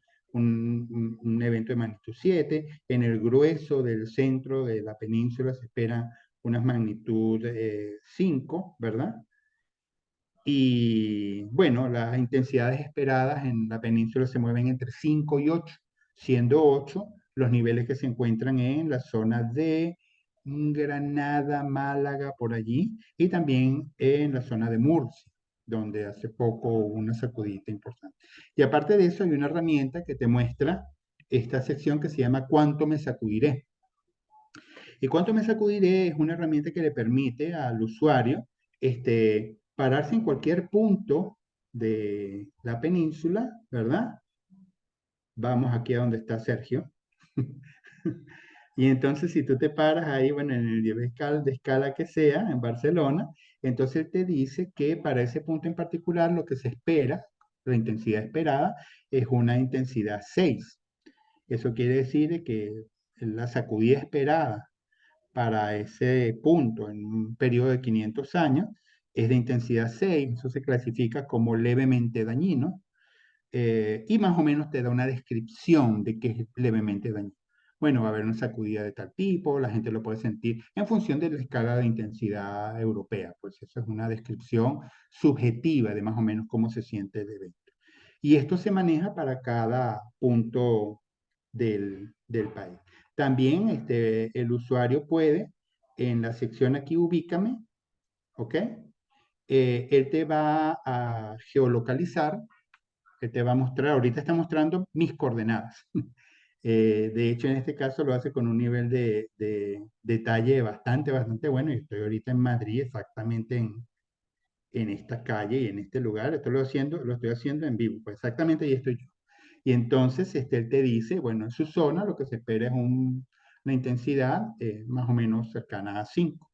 evento de magnitud 7. En el grueso del centro de la península se esperan unas magnitud 5, ¿verdad? Y bueno, las intensidades esperadas en la península se mueven entre 5 y 8, siendo 8 los niveles que se encuentran en la zona de Granada, Málaga, por allí, y también en la zona de Murcia, donde hace poco hubo una sacudida importante. Y aparte de eso, hay una herramienta que te muestra esta sección que se llama ¿Cuánto me sacudiré? Y cuánto me sacudiré es una herramienta que le permite al usuario pararse en cualquier punto de la península, ¿verdad? Vamos aquí a donde está Sergio. Y entonces si tú te paras ahí, bueno, en el nivel de escala que sea, en Barcelona, entonces él te dice que para ese punto en particular lo que se espera, la intensidad esperada, es una intensidad 6. Eso quiere decir que la sacudida esperada para ese punto en un periodo de 500 años es de intensidad 6, eso se clasifica como levemente dañino y más o menos te da una descripción de qué es levemente dañino. Bueno, va a haber una sacudida de tal tipo, la gente lo puede sentir en función de la escala de intensidad europea, pues eso es una descripción subjetiva de más o menos cómo se siente el evento. Y esto se maneja para cada punto del país. También el usuario puede, en la sección aquí, ubícame, ¿ok? Él te va a geolocalizar, él te va a mostrar, ahorita está mostrando mis coordenadas. De hecho, en este caso lo hace con un nivel de detalle bastante bueno. Y estoy ahorita en Madrid, exactamente en esta calle y en este lugar. Esto lo estoy haciendo en vivo, pues exactamente ahí estoy yo. Y entonces él te dice, bueno, en su zona lo que se espera es una intensidad más o menos cercana a 5.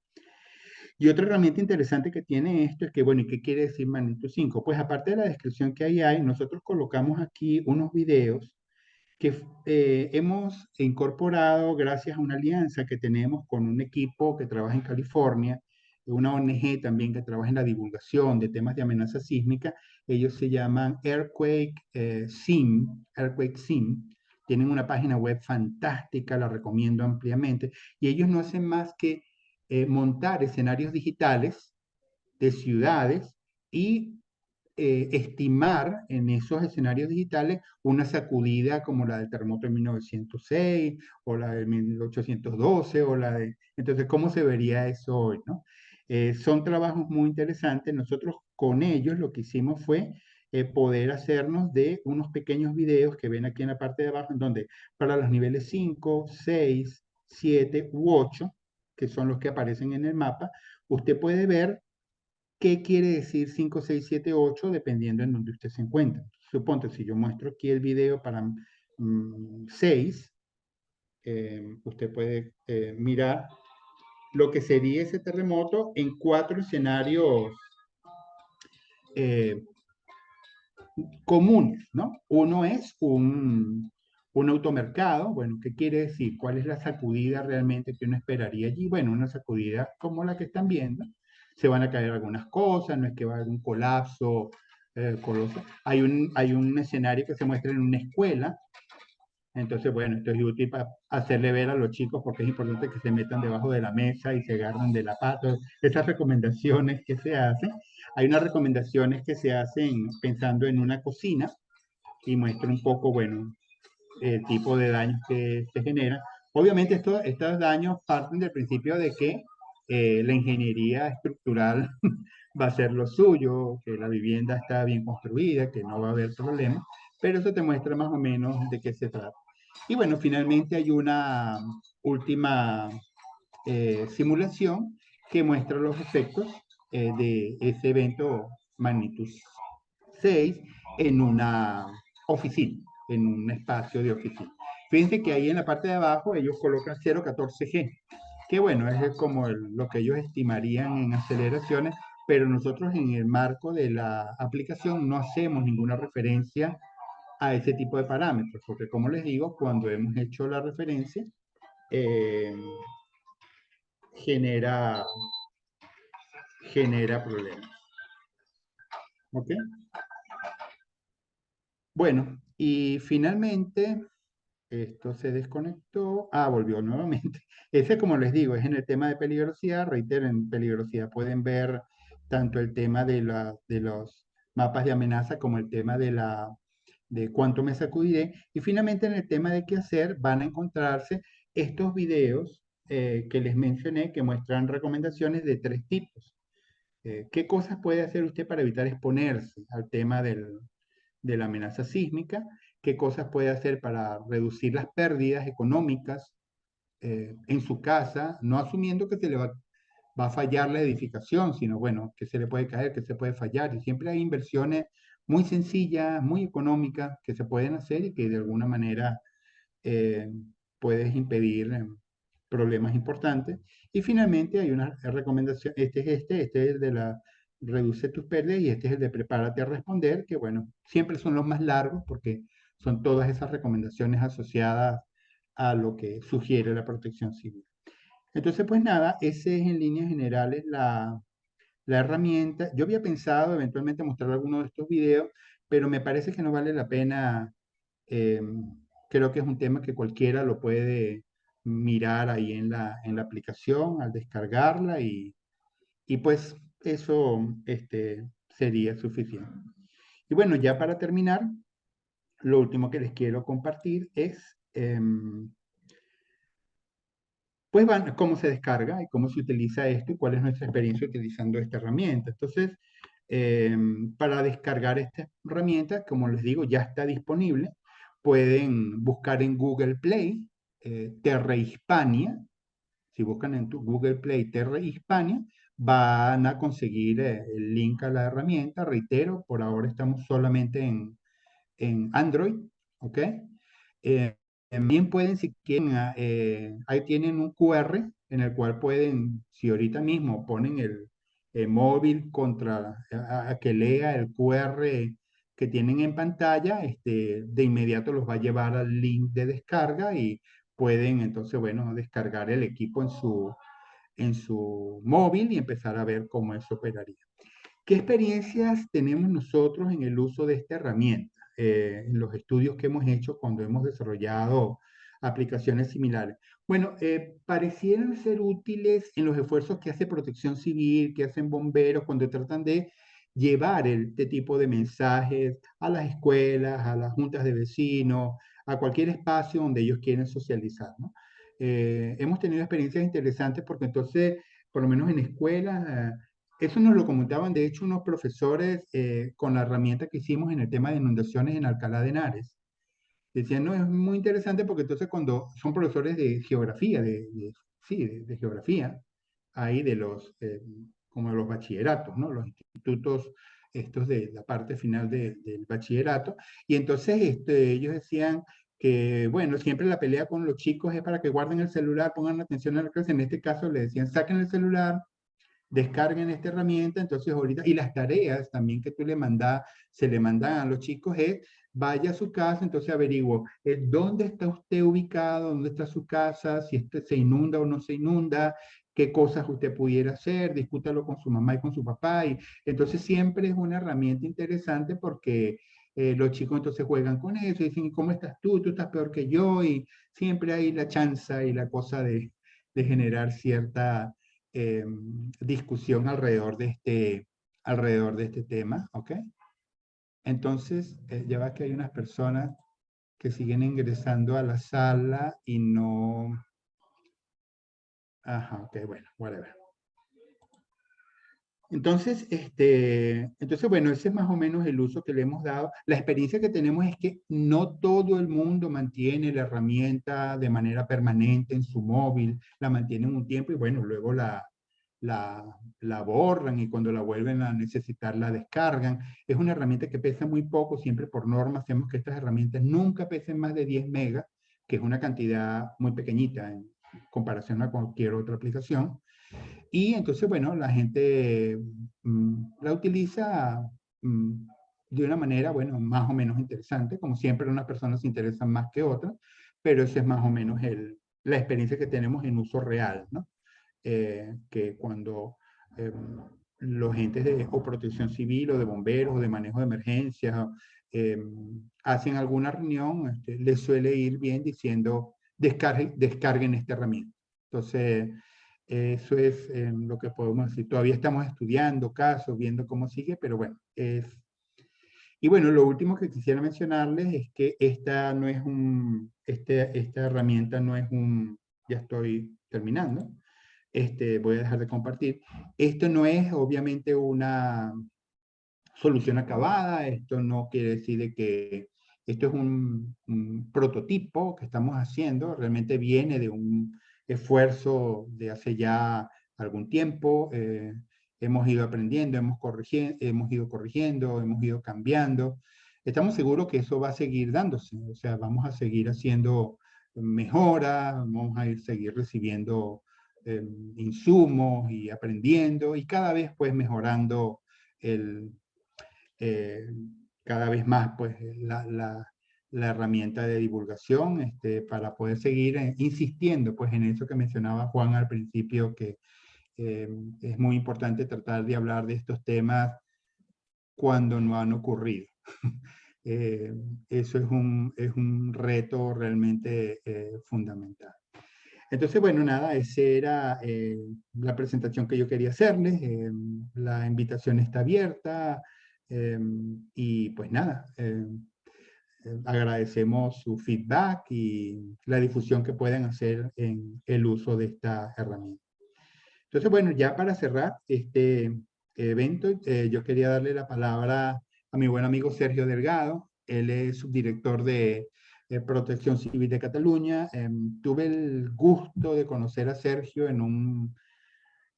Y otra herramienta interesante que tiene esto es que, bueno, ¿y qué quiere decir magnitud 5? Pues aparte de la descripción que ahí hay, nosotros colocamos aquí unos videos que hemos incorporado gracias a una alianza que tenemos con un equipo que trabaja en California, una ONG también que trabaja en la divulgación de temas de amenaza sísmica. Ellos se llaman Earthquake Sim. Tienen una página web fantástica, la recomiendo ampliamente. Y ellos no hacen más que montar escenarios digitales de ciudades y estimar en esos escenarios digitales una sacudida como la del terremoto de 1906 o la de 1812 o la de... Entonces, ¿cómo se vería eso hoy, no? Son trabajos muy interesantes. Nosotros con ellos lo que hicimos fue poder hacernos de unos pequeños videos que ven aquí en la parte de abajo, en donde para los niveles 5, 6, 7 u 8, que son los que aparecen en el mapa, usted puede ver qué quiere decir 5, 6, 7, 8, dependiendo en donde usted se encuentre. Suponte, si yo muestro aquí el video para 6, usted puede mirar lo que sería ese terremoto en 4 escenarios eh, comunes, ¿no? Uno es un automercado. Bueno, ¿qué quiere decir? ¿Cuál es la sacudida realmente que uno esperaría allí? Bueno, una sacudida como la que están viendo. Se van a caer algunas cosas, no es que va a haber un colapso colosal. Hay un escenario que se muestra en una escuela. Entonces, bueno, esto es útil para hacerle ver a los chicos porque es importante que se metan debajo de la mesa y se agarren de la pata. Esas recomendaciones que se hacen. Hay unas recomendaciones que se hacen pensando en una cocina y muestra un poco, bueno, el tipo de daños que se generan. Obviamente estos daños parten del principio de que la ingeniería estructural va a ser lo suyo, que la vivienda está bien construida, que no va a haber problemas, pero eso te muestra más o menos de qué se trata. Y bueno, finalmente hay una última simulación que muestra los efectos de ese evento magnitud 6 en una oficina, en un espacio de oficina. Fíjense que ahí en la parte de abajo ellos colocan 0,14G, que bueno, es como lo que ellos estimarían en aceleraciones, pero nosotros en el marco de la aplicación no hacemos ninguna referencia a ese tipo de parámetros, porque como les digo, cuando hemos hecho la referencia, eh, genera, genera problemas. ¿Ok? Bueno, y finalmente, esto se desconectó. Ah, volvió nuevamente. Ese, como les digo, es en el tema de peligrosidad. Reitero, en peligrosidad pueden ver tanto el tema de los mapas de amenaza como el tema de cuánto me sacudiré. Y finalmente, en el tema de qué hacer, van a encontrarse estos videos que les mencioné que muestran recomendaciones de 3 tipos. ¿Qué cosas puede hacer usted para evitar exponerse al tema de la amenaza sísmica? ¿Qué cosas puede hacer para reducir las pérdidas económicas en su casa? No asumiendo que se le va a fallar la edificación, sino bueno, que se le puede caer, que se puede fallar. Y siempre hay inversiones muy sencillas, muy económicas que se pueden hacer y que de alguna manera eh, puedes impedir problemas importantes. Y finalmente hay una recomendación, este es el de la reduce tus pérdidas y este es el de prepárate a responder, que bueno, siempre son los más largos porque son todas esas recomendaciones asociadas a lo que sugiere la protección civil. Entonces, pues nada, ese es en líneas generales la herramienta. Yo había pensado eventualmente mostrar alguno de estos videos, pero me parece que no vale la pena. eh, Creo que es un tema que cualquiera lo puede mirar ahí en la aplicación al descargarla y pues eso sería suficiente. Y bueno, ya para terminar, lo último que les quiero compartir es pues cómo se descarga y cómo se utiliza esto y cuál es nuestra experiencia utilizando esta herramienta. Entonces, para descargar esta herramienta, como les digo, ya está disponible. Pueden buscar en Google Play Terra Hispania. Si buscan en Google Play Terra Hispania, van a conseguir el link a la herramienta. Reitero, por ahora estamos solamente en Android, ¿ok? También pueden, si quieren, ahí tienen un QR en el cual pueden, si ahorita mismo ponen el móvil contra a que lea el QR que tienen en pantalla, de inmediato los va a llevar al link de descarga y pueden entonces, bueno, descargar el equipo en su móvil y empezar a ver cómo eso operaría. ¿Qué experiencias tenemos nosotros en el uso de esta herramienta? En los estudios que hemos hecho cuando hemos desarrollado aplicaciones similares. Bueno, parecieran ser útiles en los esfuerzos que hace Protección Civil, que hacen bomberos cuando tratan de llevar este tipo de mensajes a las escuelas, a las juntas de vecinos, a cualquier espacio donde ellos quieren socializar, ¿no? Hemos tenido experiencias interesantes porque entonces, por lo menos en escuelas, eso nos lo comentaban, de hecho, unos profesores con la herramienta que hicimos en el tema de inundaciones en Alcalá de Henares. Decían, no, es muy interesante porque entonces cuando son profesores de geografía, sí, de geografía, ahí de como de los bachilleratos, ¿no? Los institutos estos de la parte final del bachillerato. Y entonces ellos decían que, bueno, siempre la pelea con los chicos es para que guarden el celular, pongan atención a la clase. En este caso le decían, saquen el celular, descarguen esta herramienta. Entonces ahorita, y las tareas también que tú le mandas, se le mandan a los chicos es, vaya a su casa, entonces averiguo dónde está usted ubicado, dónde está su casa, si este se inunda o no se inunda, qué cosas usted pudiera hacer, discútalo con su mamá y con su papá. Y entonces siempre es una herramienta interesante porque los chicos entonces juegan con eso y dicen, ¿cómo estás tú? Tú estás peor que yo. Y siempre hay la chanza y la cosa de generar cierta discusión alrededor de este tema, ¿ok? Entonces, ya va que hay unas personas que siguen ingresando a la sala y no... Ajá, ok, bueno, whatever. Entonces, bueno, ese es más o menos el uso que le hemos dado. La experiencia que tenemos es que no todo el mundo mantiene la herramienta de manera permanente en su móvil, la mantienen un tiempo y bueno, luego la borran y cuando la vuelven a necesitar la descargan. Es una herramienta que pesa muy poco, siempre por norma hacemos que estas herramientas nunca pesen más de 10 megas, que es una cantidad muy pequeñita en comparación a cualquier otra aplicación. Y entonces, bueno, la gente la utiliza de una manera, bueno, más o menos interesante. Como siempre, unas personas se interesan más que otras, pero esa es más o menos la experiencia que tenemos en uso real, ¿no? Que cuando eh, los entes de o protección civil o de bomberos o de manejo de emergencias eh, hacen alguna reunión, les suele ir bien diciendo, descarguen esta herramienta. Entonces, eso es lo que podemos decir. Todavía estamos estudiando casos, viendo cómo sigue, pero bueno, es... Y bueno, lo último que quisiera mencionarles es que esta no es esta herramienta no es ya estoy terminando, voy a dejar de compartir. Esto no es obviamente una solución acabada, esto no quiere decir de que esto es un prototipo que estamos haciendo, realmente viene de un esfuerzo de hace ya algún tiempo, hemos ido aprendiendo, hemos ido corrigiendo, hemos ido cambiando. Estamos seguros que eso va a seguir dándose, o sea, vamos a seguir haciendo mejoras, vamos a seguir recibiendo insumos y aprendiendo y cada vez pues mejorando el, eh, cada vez más pues la herramienta de divulgación para poder seguir insistiendo pues en eso que mencionaba Juan al principio, que es muy importante tratar de hablar de estos temas cuando no han ocurrido. Eso es un reto realmente fundamental. Entonces, bueno, nada, esa era la presentación que yo quería hacerles. La invitación está abierta y pues nada, agradecemos su feedback y la difusión que pueden hacer en el uso de esta herramienta. Entonces, bueno, ya para cerrar este evento, yo quería darle la palabra a mi buen amigo Sergio Delgado. Él es subdirector de Protección Civil de Cataluña. Tuve el gusto de conocer a Sergio en un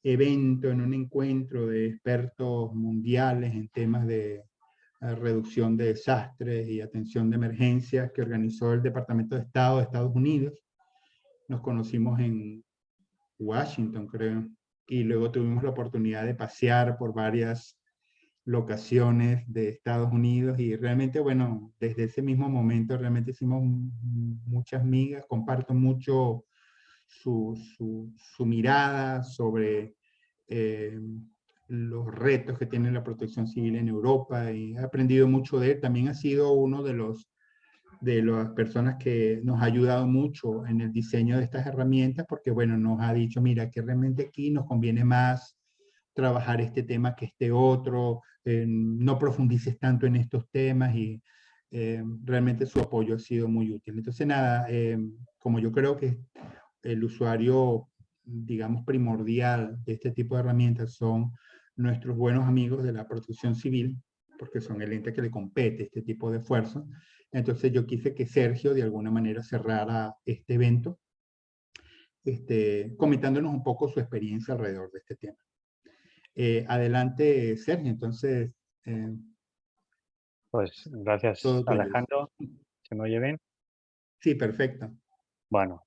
evento, en un encuentro de expertos mundiales en temas de reducción de desastres y atención de emergencias que organizó el Departamento de Estado de Estados Unidos. Nos conocimos en Washington, creo. Y luego tuvimos la oportunidad de pasear por varias locaciones de Estados Unidos y realmente, bueno, desde ese mismo momento realmente hicimos muchas migas, comparto mucho su mirada sobre eh, los retos que tiene la protección civil en Europa y he aprendido mucho de él. También ha sido uno de las personas que nos ha ayudado mucho en el diseño de estas herramientas, porque bueno, nos ha dicho, mira, que realmente aquí nos conviene más trabajar este tema que este otro, no profundices tanto en estos temas y realmente su apoyo ha sido muy útil. Entonces, nada, como yo creo que el usuario, digamos, primordial de este tipo de herramientas son nuestros buenos amigos de la protección civil, porque son el ente que le compete este tipo de esfuerzos. Entonces yo quise que Sergio de alguna manera cerrara este evento, comentándonos un poco su experiencia alrededor de este tema. Adelante, Sergio, entonces, Pues gracias, todo tuyo. Alejandro. ¿Se me oye bien? Sí, perfecto. Bueno,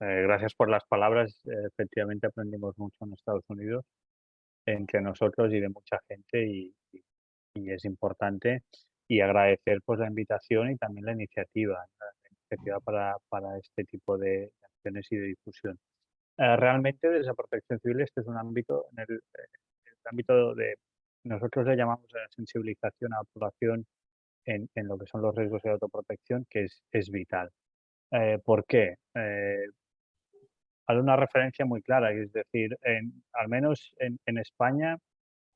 gracias por las palabras. Efectivamente aprendimos mucho en Estados Unidos, entre nosotros y de mucha gente, y es importante. Y agradecer pues la invitación y también la iniciativa para este tipo de acciones y de difusión. Realmente desde la protección civil este es un ámbito el ámbito de, nosotros le llamamos la sensibilización a la población en lo que son los riesgos de autoprotección, que es vital. ¿Por qué? Hay una referencia muy clara, es decir, al menos en España,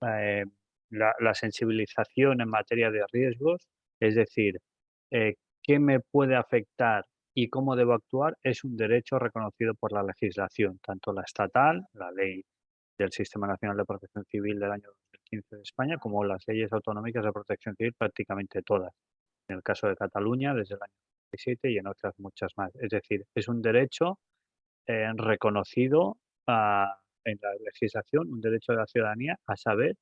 eh, la sensibilización en materia de riesgos, es decir, qué me puede afectar y cómo debo actuar, es un derecho reconocido por la legislación, tanto la estatal, la ley del Sistema Nacional de Protección Civil del año 2015 de España, como las leyes autonómicas de protección civil, prácticamente todas. En el caso de Cataluña, desde el año 2017 y en otras muchas más. Es decir, es un derecho reconocido en la legislación, un derecho de la ciudadanía a saber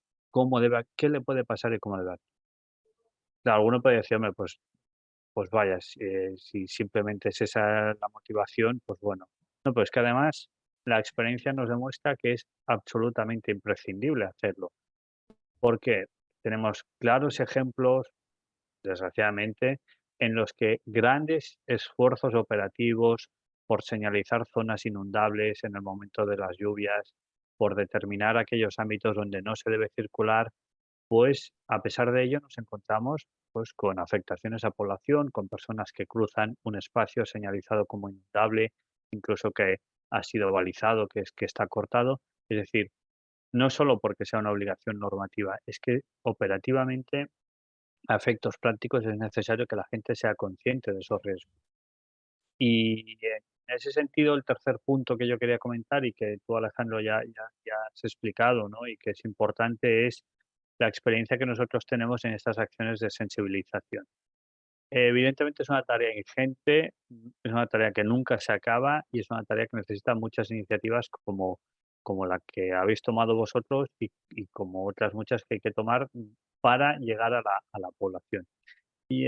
qué le puede pasar y cómo debe actuar. Claro, alguno puede decir, hombre, pues vaya, si simplemente es esa la motivación, pues bueno. No, pero es que además la experiencia nos demuestra que es absolutamente imprescindible hacerlo, porque tenemos claros ejemplos, desgraciadamente, en los que grandes esfuerzos operativos por señalizar zonas inundables en el momento de las lluvias, por determinar aquellos ámbitos donde no se debe circular, pues a pesar de ello nos encontramos pues con afectaciones a población, con personas que cruzan un espacio señalizado como inundable, incluso que ha sido balizado, que está cortado. Es decir, no solo porque sea una obligación normativa, es que operativamente, a efectos prácticos, es necesario que la gente sea consciente de esos riesgos. Y en ese sentido, el tercer punto que yo quería comentar y que tú, Alejandro, ya has explicado, ¿no? Y que es importante es la experiencia que nosotros tenemos en estas acciones de sensibilización. Evidentemente es una tarea ingente, es una tarea que nunca se acaba y es una tarea que necesita muchas iniciativas como la que habéis tomado vosotros y como otras muchas que hay que tomar para llegar a la población. Y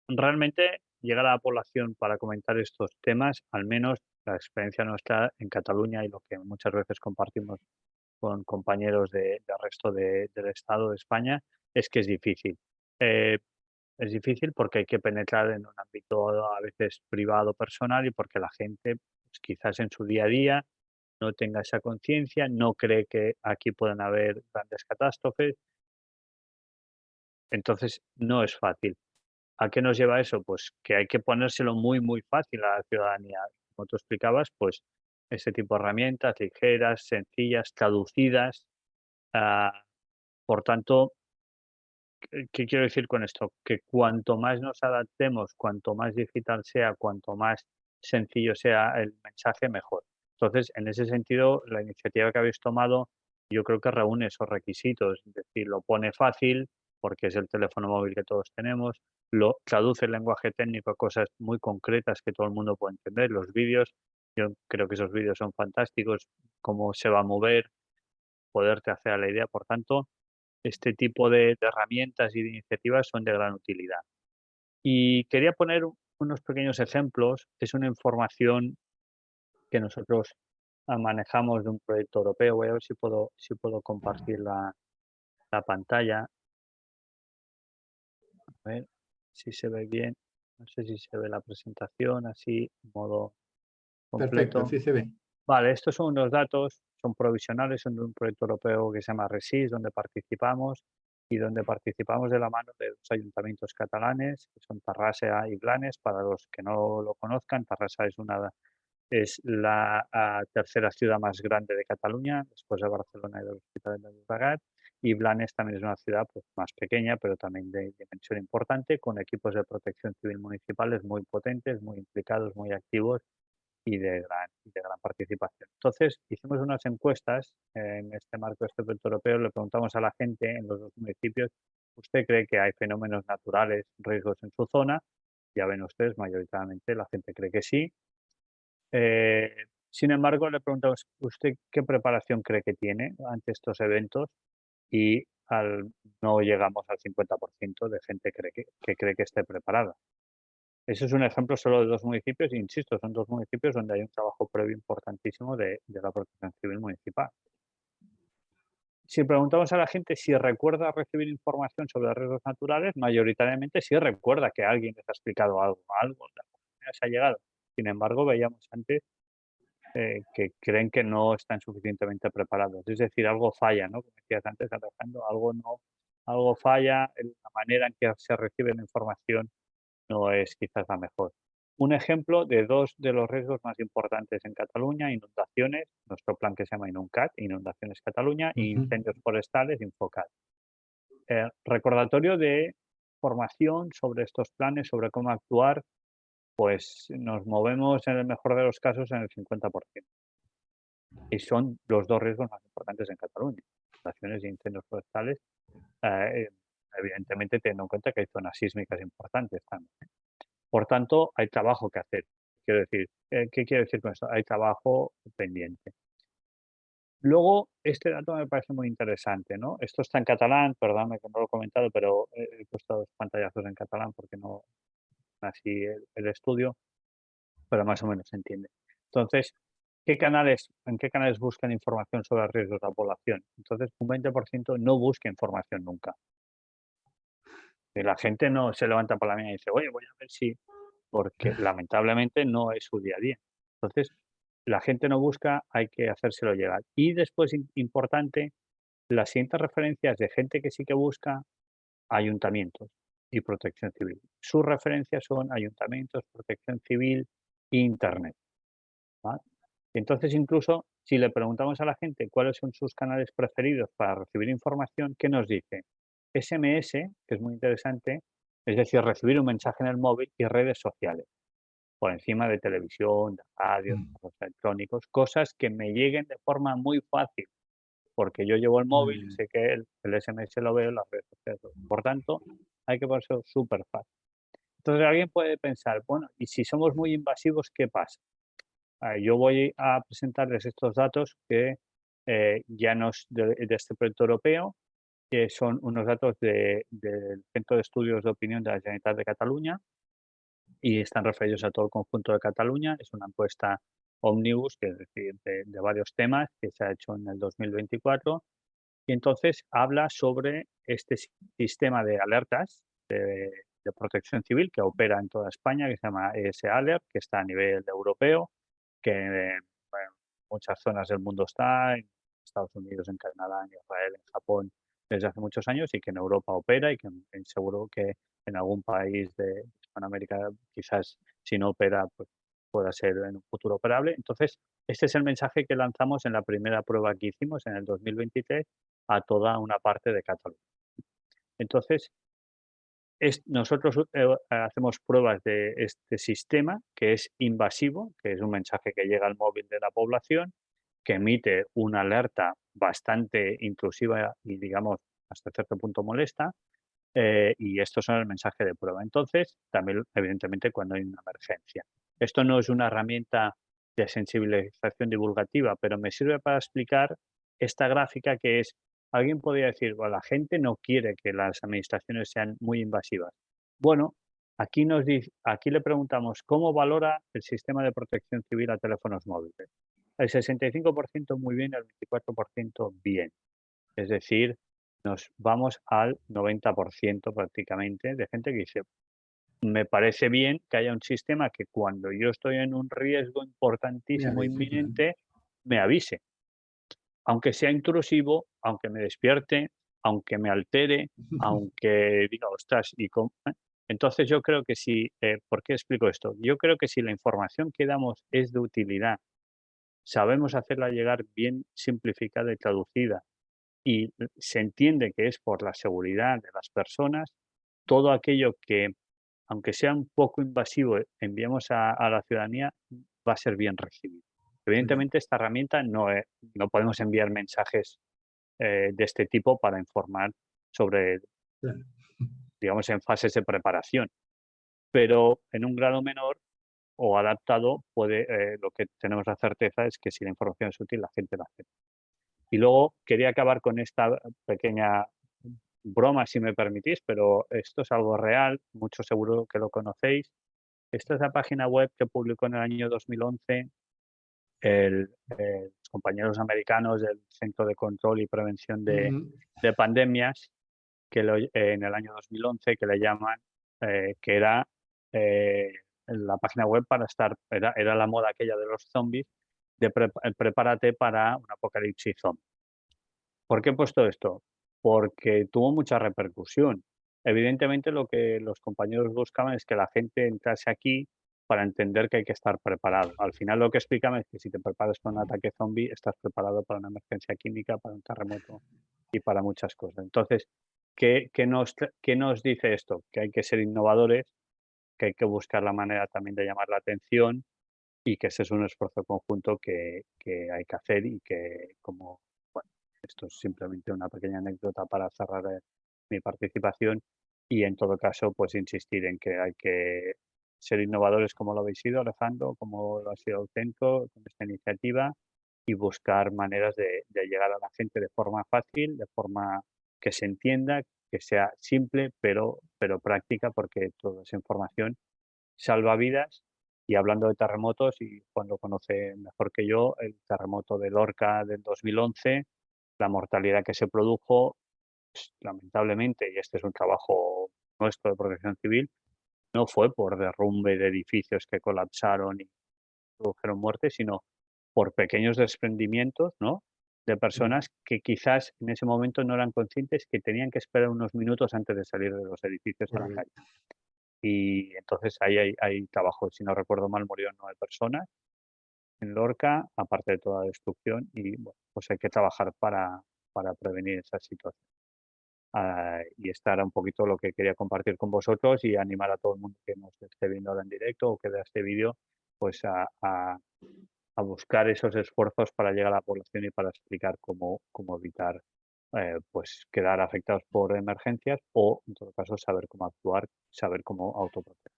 realmente llegar a la población para comentar estos temas, al menos la experiencia nuestra en Cataluña y lo que muchas veces compartimos con compañeros del resto del Estado de España, es que es difícil. Eh, es difícil porque hay que penetrar en un ámbito a veces privado, personal, y porque la gente pues, quizás en su día a día no tenga esa conciencia, no cree que aquí puedan haber grandes catástrofes, entonces no es fácil. ¿A qué nos lleva eso? Pues que hay que ponérselo muy, muy fácil a la ciudadanía. Como tú explicabas, pues ese tipo de herramientas ligeras, sencillas, traducidas. ah, por tanto, ¿qué quiero decir con esto? Que cuanto más nos adaptemos, cuanto más digital sea, cuanto más sencillo sea el mensaje, mejor. Entonces, en ese sentido, la iniciativa que habéis tomado, yo creo que reúne esos requisitos, es decir, lo pone fácil, porque es el teléfono móvil que todos tenemos, lo traduce el lenguaje técnico a cosas muy concretas que todo el mundo puede entender, los vídeos, yo creo que esos vídeos son fantásticos, cómo se va a mover, poderte hacer a la idea, por tanto, este tipo de herramientas y de iniciativas son de gran utilidad. Y quería poner unos pequeños ejemplos. Es una información que nosotros manejamos de un proyecto europeo. Voy a ver si puedo compartir la pantalla. A ver si se ve bien. No sé si se ve la presentación así, en modo Perfecto, completo. sí se ve. Vale, estos son unos datos, son provisionales, son de un proyecto europeo que se llama RESIS, donde participamos y donde participamos de la mano de dos ayuntamientos catalanes, que son Tarrasa y Blanes. Para los que no lo conozcan, Tarrasa es la tercera ciudad más grande de Cataluña, después de Barcelona y del Hospitalet de Llobregat, y Blanes también es una ciudad pues, más pequeña, pero también de dimensión importante, con equipos de protección civil municipales muy potentes, muy implicados, muy activos y de gran participación. Entonces, hicimos unas encuestas en este marco de este proyecto europeo, le preguntamos a la gente en los dos municipios, ¿usted cree que hay fenómenos naturales, riesgos en su zona? Ya ven ustedes, mayoritariamente la gente cree que sí. Eh, Sin embargo, le preguntamos, ¿usted qué preparación cree que tiene ante estos eventos? Y no llegamos al 50% de gente que cree que esté preparada. Eso es un ejemplo solo de 2 municipios, insisto, son 2 municipios donde hay un trabajo previo importantísimo de la Protección Civil municipal. Si preguntamos a la gente si recuerda recibir información sobre riesgos naturales, mayoritariamente sí recuerda que alguien les ha explicado algo de alguna manera se ha llegado. Sin embargo, veíamos antes que creen que no están suficientemente preparados. Es decir, algo falla, ¿no? Como decías antes, Alejandro, algo falla en la manera en que se recibe la información no es quizás la mejor. Un ejemplo de 2 de los riesgos más importantes en Cataluña: inundaciones, nuestro plan que se llama Inuncat, Inundaciones Cataluña, e Ujú. incendios forestales, Infocat. Recordatorio de formación sobre estos planes, sobre cómo actuar, pues nos movemos en el mejor de los casos en el 50%. Y son los 2 riesgos más importantes en Cataluña, inundaciones e incendios forestales, eh, evidentemente teniendo en cuenta que hay zonas sísmicas importantes también. Por tanto, hay trabajo que hacer. Quiero decir, ¿qué quiero decir con esto? Hay trabajo pendiente. Luego, este dato me parece muy interesante, ¿no? Esto está en catalán, perdóname que no lo he comentado, pero he puesto 2 pantallazos en catalán porque no así el estudio, pero más o menos se entiende. Entonces, en qué canales buscan información sobre riesgos de la población? Entonces, un 20% no busca información nunca. Y la gente no se levanta por la mañana y dice, oye, voy a ver si, porque lamentablemente no es su día a día. Entonces, la gente no busca, hay que hacérselo llegar. Y después, importante, las siguientes referencias de gente que sí que busca: ayuntamientos y protección civil. Sus referencias son ayuntamientos, protección civil e internet, ¿vale? Entonces, incluso si le preguntamos a la gente cuáles son sus canales preferidos para recibir información, ¿qué nos dice? SMS, que es muy interesante, es decir, recibir un mensaje en el móvil, y redes sociales, por encima de televisión, de radio, de Mm, correos electrónicos, cosas que me lleguen de forma muy fácil, porque yo llevo el muy móvil y bien. sé que el SMS lo veo, las redes sociales lo veo. Por tanto, hay que ponerse súper fácil. Entonces alguien puede pensar, bueno, y si somos muy invasivos, ¿qué pasa? Yo voy a presentarles estos datos que ya nos de este proyecto europeo, que son unos datos del Centro de Estudios de Opinión de la Generalitat de Cataluña, y están referidos a todo el conjunto de Cataluña. Es una encuesta ómnibus, que es decir, de varios temas, que se ha hecho en el 2024, y entonces habla sobre este sistema de alertas de protección civil que opera en toda España, que se llama ES-Alert, que está a nivel europeo, que bueno, en muchas zonas del mundo está, en Estados Unidos, en Canadá, en Israel, en Japón, desde hace muchos años, y que en Europa opera, y que seguro que en algún país de Hispanoamérica, quizás si no opera, pues pueda ser en un futuro operable. Entonces, este es el mensaje que lanzamos en la primera prueba que hicimos en el 2023 a toda una parte de Cataluña. Entonces, nosotros hacemos pruebas de este sistema, que es invasivo, que es un mensaje que llega al móvil de la población, que emite una alerta bastante intrusiva y, digamos, hasta cierto punto molesta, y estos son el mensaje de prueba. Entonces, también, evidentemente, cuando hay una emergencia. Esto no es una herramienta de sensibilización divulgativa, pero me sirve para explicar esta gráfica, que es, alguien podría decir, bueno, la gente no quiere que las administraciones sean muy invasivas. Bueno, aquí le preguntamos cómo valora el sistema de protección civil a teléfonos móviles. El 65% muy bien, el 24% bien. Es decir, nos vamos al 90% prácticamente de gente que dice, me parece bien que haya un sistema que cuando yo estoy en un riesgo Me importantísimo, avisa. inminente, me avise, aunque sea intrusivo, aunque me despierte, aunque me altere, aunque diga, ostras, Entonces yo creo que si, ¿por qué explico esto? Yo creo que si la información que damos es de utilidad, sabemos hacerla llegar bien simplificada y traducida, y se entiende que es por la seguridad de las personas, todo aquello que, aunque sea un poco invasivo, enviamos a la ciudadanía, va a ser bien recibido. Evidentemente, esta herramienta no podemos enviar mensajes de este tipo para informar sobre, Claro. digamos, en fases de preparación, pero en un grado menor o adaptado, lo que tenemos la certeza es que si la información es útil, la gente la hace. Y luego quería acabar con esta pequeña broma, si me permitís, pero esto es algo real, mucho seguro que lo conocéis. Esta es la página web que publicó en el año 2011 los compañeros americanos del Centro de Control y Prevención Ujú. de Pandemias, en el año 2011, que le llaman, que era la página web para era la moda aquella de los zombies, de prepárate para un apocalipsis zombie. ¿Por qué he puesto esto? Porque tuvo mucha repercusión. Evidentemente, lo que los compañeros buscaban es que la gente entrase aquí para entender que hay que estar preparado. Al final, lo que explicaban es que si te preparas para un ataque zombie, estás preparado para una emergencia química, para un terremoto y para muchas cosas. Entonces, qué nos dice esto? Que hay que ser innovadores, que hay que buscar la manera también de llamar la atención y que ese es un esfuerzo conjunto que hay que hacer y que, como, bueno, esto es simplemente una pequeña anécdota para cerrar mi participación y en todo caso, pues insistir en que hay que ser innovadores como lo habéis sido, Alejandro, como lo ha sido el centro con esta iniciativa y buscar maneras de llegar a la gente de forma fácil, de forma que se entienda, que sea simple, pero práctica, porque toda esa información salva vidas. Y hablando de terremotos, y Juan lo conoce mejor que yo, el terremoto de Lorca del 2011, la mortalidad que se produjo, pues, lamentablemente, y este es un trabajo nuestro de protección civil, no fue por derrumbe de edificios que colapsaron y produjeron muertes, sino por pequeños desprendimientos, ¿no?, de personas que quizás en ese momento no eran conscientes que tenían que esperar unos minutos antes de salir de los edificios a la calle. Correcto. Y entonces ahí hay trabajo, si no recuerdo mal, murieron 9 personas en Lorca, aparte de toda la destrucción, y bueno, pues hay que trabajar para prevenir esa situación. Y esta era un poquito lo que quería compartir con vosotros y animar a todo el mundo que nos esté viendo ahora en directo o que vea este vídeo, pues a buscar esos esfuerzos para llegar a la población y para explicar cómo evitar pues quedar afectados por emergencias o, en todo caso, saber cómo actuar, saber cómo autoproteger.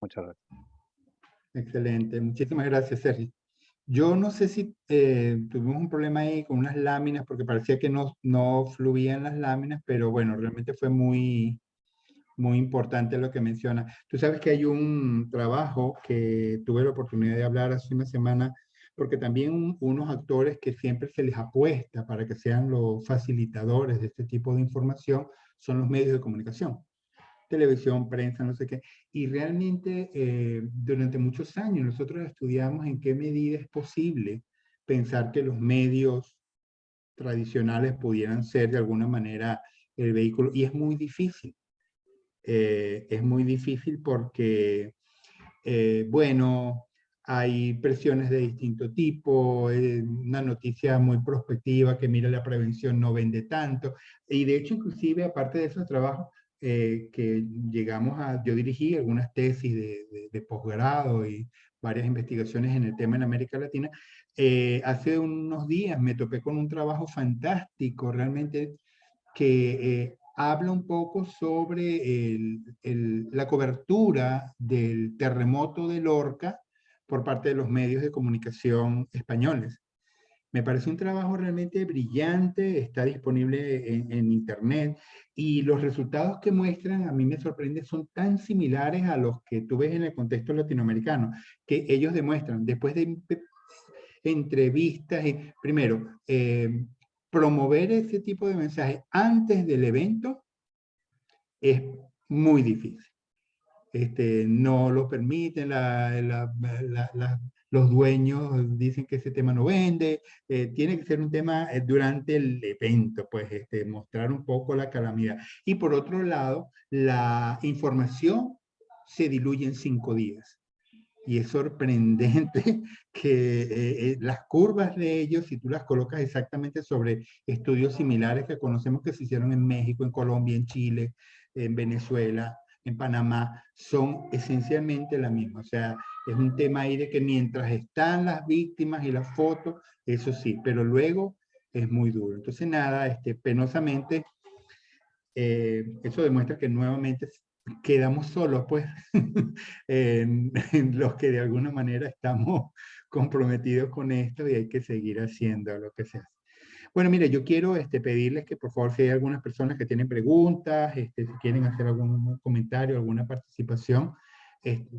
Muchas gracias. Excelente. Muchísimas gracias, Sergio. Yo no sé si tuvimos un problema ahí con unas láminas porque parecía que no fluían las láminas, pero bueno, realmente fue muy importante lo que menciona. Tú sabes que hay un trabajo que tuve la oportunidad de hablar hace una semana, porque también unos actores que siempre se les apuesta para que sean los facilitadores de este tipo de información son los medios de comunicación, televisión, prensa, no sé qué. Y realmente durante muchos años nosotros estudiamos en qué medida es posible pensar que los medios tradicionales pudieran ser de alguna manera el vehículo. Y es muy difícil. Es muy difícil porque, bueno, hay presiones de distinto tipo, una noticia muy prospectiva que mira la prevención no vende tanto. Y de hecho, inclusive, aparte de esos trabajos que yo dirigí algunas tesis de posgrado y varias investigaciones en el tema en América Latina. Hace unos días me topé con un trabajo fantástico, realmente que habla un poco sobre la cobertura del terremoto de Lorca por parte de los medios de comunicación españoles. Me parece un trabajo realmente brillante, está disponible en internet y los resultados que muestran a mí me sorprende, son tan similares a los que tú ves en el contexto latinoamericano, que ellos demuestran después de entrevistas y primero, promover ese tipo de mensajes antes del evento es muy difícil. No lo permiten, los dueños dicen que ese tema no vende, tiene que ser un tema durante el evento, pues mostrar un poco la calamidad. Y por otro lado, la información se diluye en 5 días. Y es sorprendente que las curvas de ellos, si tú las colocas exactamente sobre estudios similares que conocemos que se hicieron en México, en Colombia, en Chile, en Venezuela, en Panamá, son esencialmente la misma. O sea, es un tema ahí de que mientras están las víctimas y las fotos, eso sí, pero luego es muy duro. Entonces, nada, penosamente, eso demuestra que nuevamente quedamos solos, pues, en los que de alguna manera estamos comprometidos con esto y hay que seguir haciendo lo que se hace. Bueno, mire, yo quiero pedirles que por favor, si hay algunas personas que tienen preguntas, si quieren hacer algún comentario, alguna participación,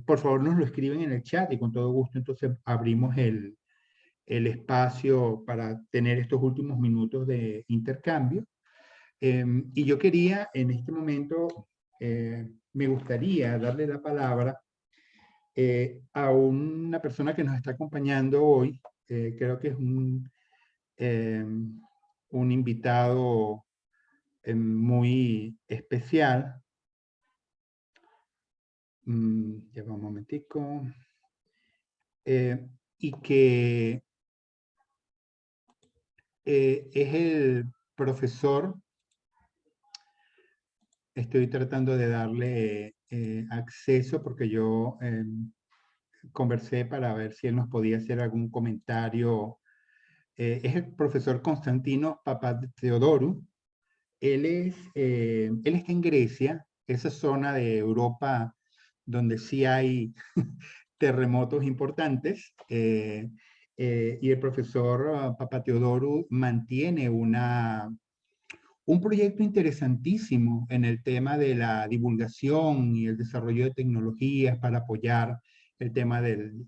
por favor nos lo escriben en el chat y con todo gusto entonces abrimos el espacio para tener estos últimos minutos de intercambio. Y yo quería en este momento, me gustaría darle la palabra a una persona que nos está acompañando hoy. Creo que es un invitado muy especial. Ya va un momentico. Y que es el profesor. Estoy tratando de darle acceso porque yo conversé para ver si él nos podía hacer algún comentario. Es el profesor Constantino Papatheodorou. Él está en Grecia, esa zona de Europa donde sí hay terremotos importantes. Y el profesor Papatheodorou mantiene un proyecto interesantísimo en el tema de la divulgación y el desarrollo de tecnologías para apoyar el tema del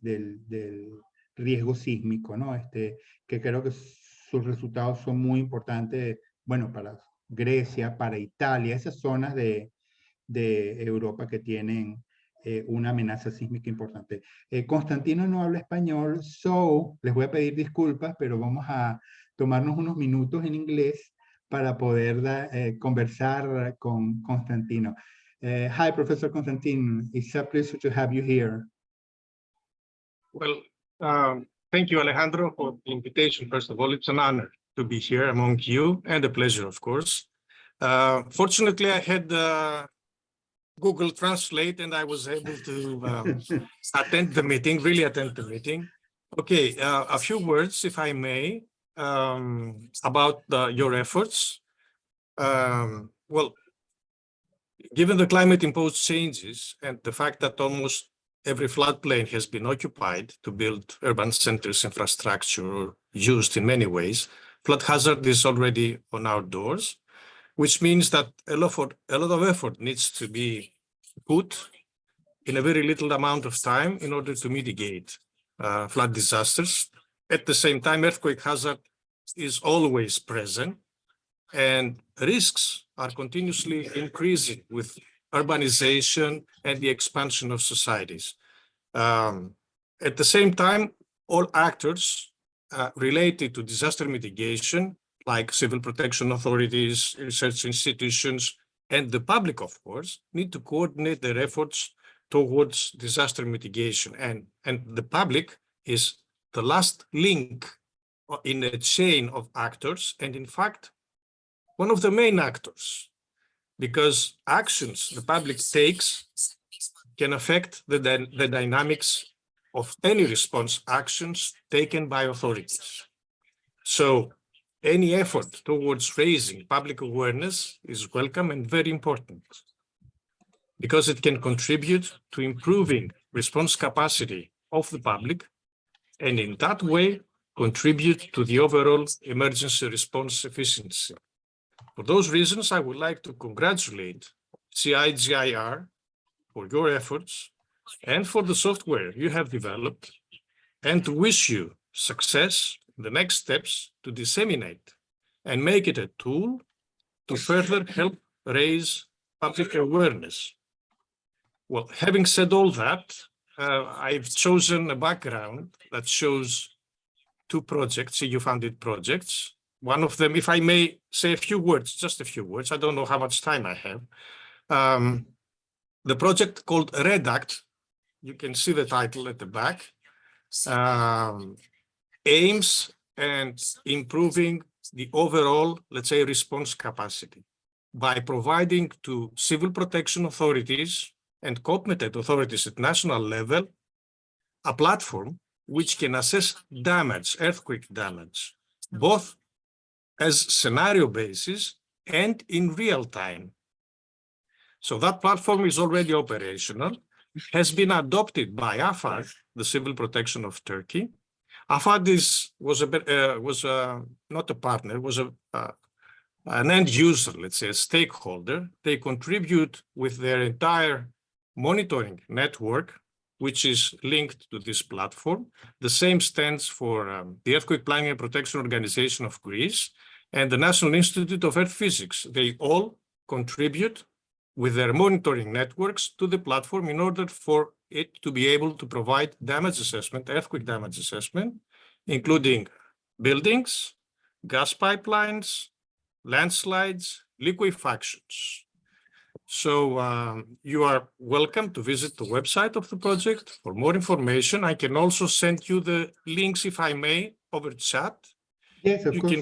riesgo sísmico, ¿no? Que creo que sus resultados son muy importantes, bueno, para Grecia, para Italia, esas zonas de Europa que tienen una amenaza sísmica importante. Constantino no habla español, les voy a pedir disculpas, pero vamos a tomarnos unos minutos en inglés para poder conversar con Constantino. Hi, Professor Constantine. It's a pleasure to have you here. Well, thank you, Alejandro, for the invitation. First of all, it's an honor to be here among you and a pleasure, of course. Fortunately, I had Google Translate and I was able to attend the meeting, really attend the meeting. Okay, a few words, if I may, about your efforts. Well, given the climate-imposed changes and the fact that almost every floodplain has been occupied to build urban centers infrastructure used in many ways, flood hazard is already on our doors, which means that a lot of effort needs to be put in a very little amount of time in order to mitigate flood disasters. At the same time, earthquake hazard is always present, and risks are continuously increasing with urbanization and the expansion of societies. At the same time, all actors related to disaster mitigation, like civil protection authorities, research institutions, and the public, of course, need to coordinate their efforts towards disaster mitigation. And the public is the last link in a chain of actors, and in fact, one of the main actors, because actions the public takes can affect the dynamics of any response actions taken by authorities. So any effort towards raising public awareness is welcome and very important because it can contribute to improving response capacity of the public and in that way contribute to the overall emergency response efficiency. For those reasons, I would like to congratulate CIGIR for your efforts and for the software you have developed, and to wish you success in the next steps to disseminate and make it a tool to further help raise public awareness. Well, having said all that, I've chosen a background that shows two projects, EU-funded projects. One of them, if I may say a few words, just a few words, I don't know how much time I have. The project called REDACT, you can see the title at the back, aims at improving the overall, let's say, response capacity by providing to civil protection authorities and competent authorities at national level a platform which can assess damage, earthquake damage, both as scenario basis and in real time. So that platform is already operational, has been adopted by AFAD, the Civil Protection of Turkey. AFAD was not a partner, was an end user, let's say a stakeholder. They contribute with their entire Monitoring Network, which is linked to this platform. The same stands for the Earthquake Planning and Protection Organization of Greece and the National Institute of Earth Physics. They all contribute with their monitoring networks to the platform in order for it to be able to provide damage assessment, earthquake damage assessment, including buildings, gas pipelines, landslides, liquefactions. So you are welcome to visit the website of the project for more information. I can also send you the links, if I may, over chat. Yes, of You course.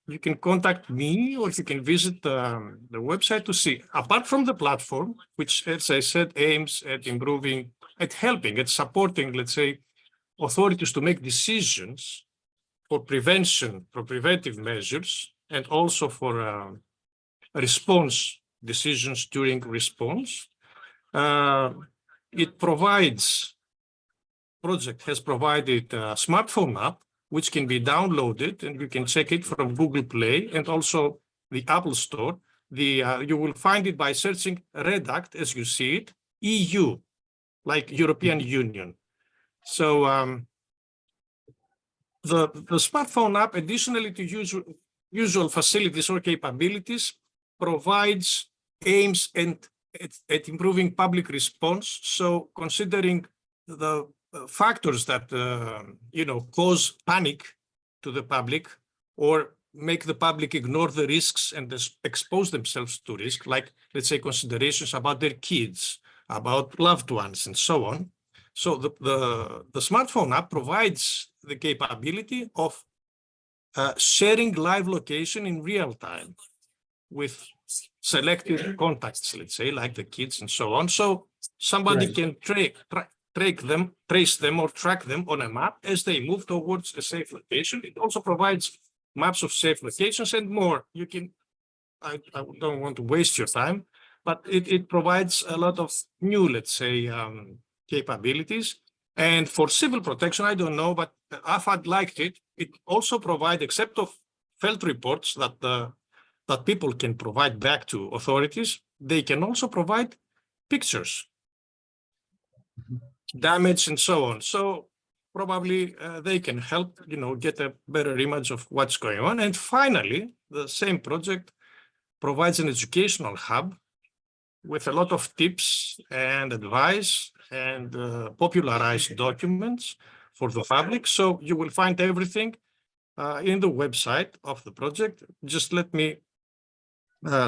you can contact me, or you can visit the website to see. Apart from the platform, which, as I said, aims at improving, at helping, at supporting, let's say, authorities to make decisions for prevention, for preventive measures, and also for response decisions during response. It provides, project has provided a smartphone app, which can be downloaded, and you can check it from Google Play and also the Apple Store. You will find it by searching REDACT, as you see it, EU, like European Union. So the smartphone app, additionally to usual facilities or capabilities, provides aims at improving public response. So considering the factors that cause panic to the public or make the public ignore the risks and expose themselves to risk, like, let's say, considerations about their kids, about loved ones, and so on. So the smartphone app provides the capability of sharing live location in real time with selected contacts, let's say, like the kids and so on. So somebody can trace them or track them on a map as they move towards a safe location. It also provides maps of safe locations and more. You can, I don't want to waste your time, but it provides a lot of new, let's say, capabilities. And for civil protection, I don't know, but AFAD liked it. It also provides, except of felt reports that people can provide back to authorities, they can also provide pictures, damage, and so on. So probably they can help, get a better image of what's going on. And finally, the same project provides an educational hub with a lot of tips and advice and popularized documents for the public. So you will find everything in the website of the project. Just let me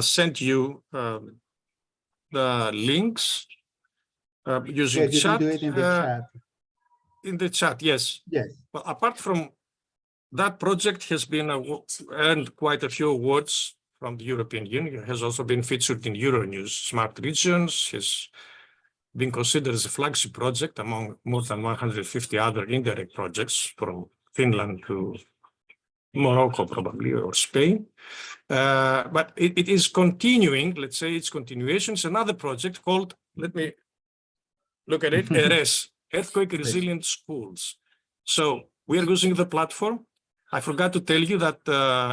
send you the links using Yes, you chat. can do it in the chat. In the chat, yes. Yes. But apart from that, project has been earned quite a few awards from the European Union. It has also been featured in Euronews Smart Regions, has been considered as a flagship project among more than 150 other indirect projects from Finland to Morocco, probably, or Spain. But it is continuing, let's say its continuation is another project called, let me look at it, ERES, Earthquake Resilient Schools. So we are using the platform. I forgot to tell you that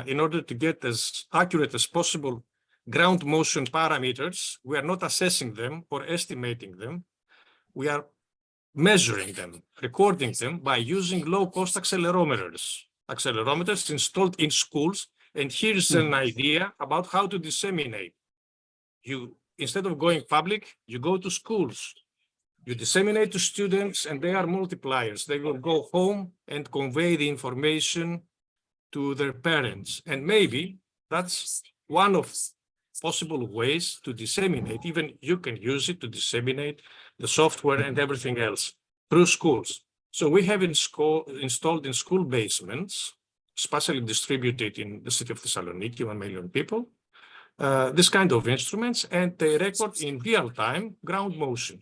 in order to get as accurate as possible ground motion parameters, we are not assessing them or estimating them. We are measuring them, recording them by using low-cost accelerometers installed in schools. And here's an idea about how to disseminate. You, instead of going public, you go to schools. You disseminate to students, and they are multipliers. They will go home and convey the information to their parents. And maybe that's one of possible ways to disseminate. Even you can use it to disseminate the software and everything else through schools. So we have installed in school basements, spatially distributed in the city of Thessaloniki, 1 million people, this kind of instruments, and they record in real time ground motion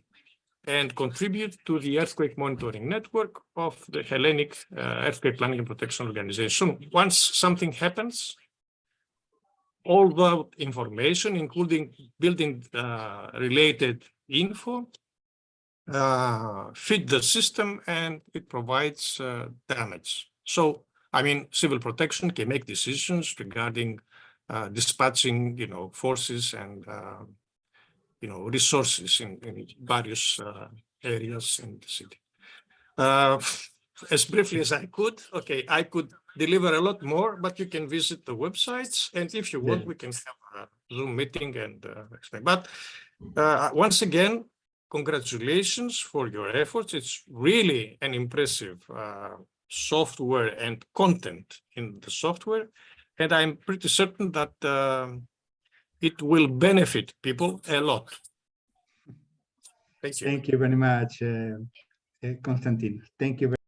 and contribute to the earthquake monitoring network of the Hellenic Earthquake Planning and Protection Organization. Once something happens, all the information, including building related info, feed the system, and it provides damage. So, I mean, civil protection can make decisions regarding dispatching, forces and resources in various areas in the city. As briefly as I could, okay, I could deliver a lot more, but you can visit the websites, and if you want, we can have a Zoom meeting and explain. But once again, congratulations for your efforts. It's really an impressive software and content in the software, and I'm pretty certain that it will benefit people a lot. Thank you. Thank you very much, Konstantinos. Thank you.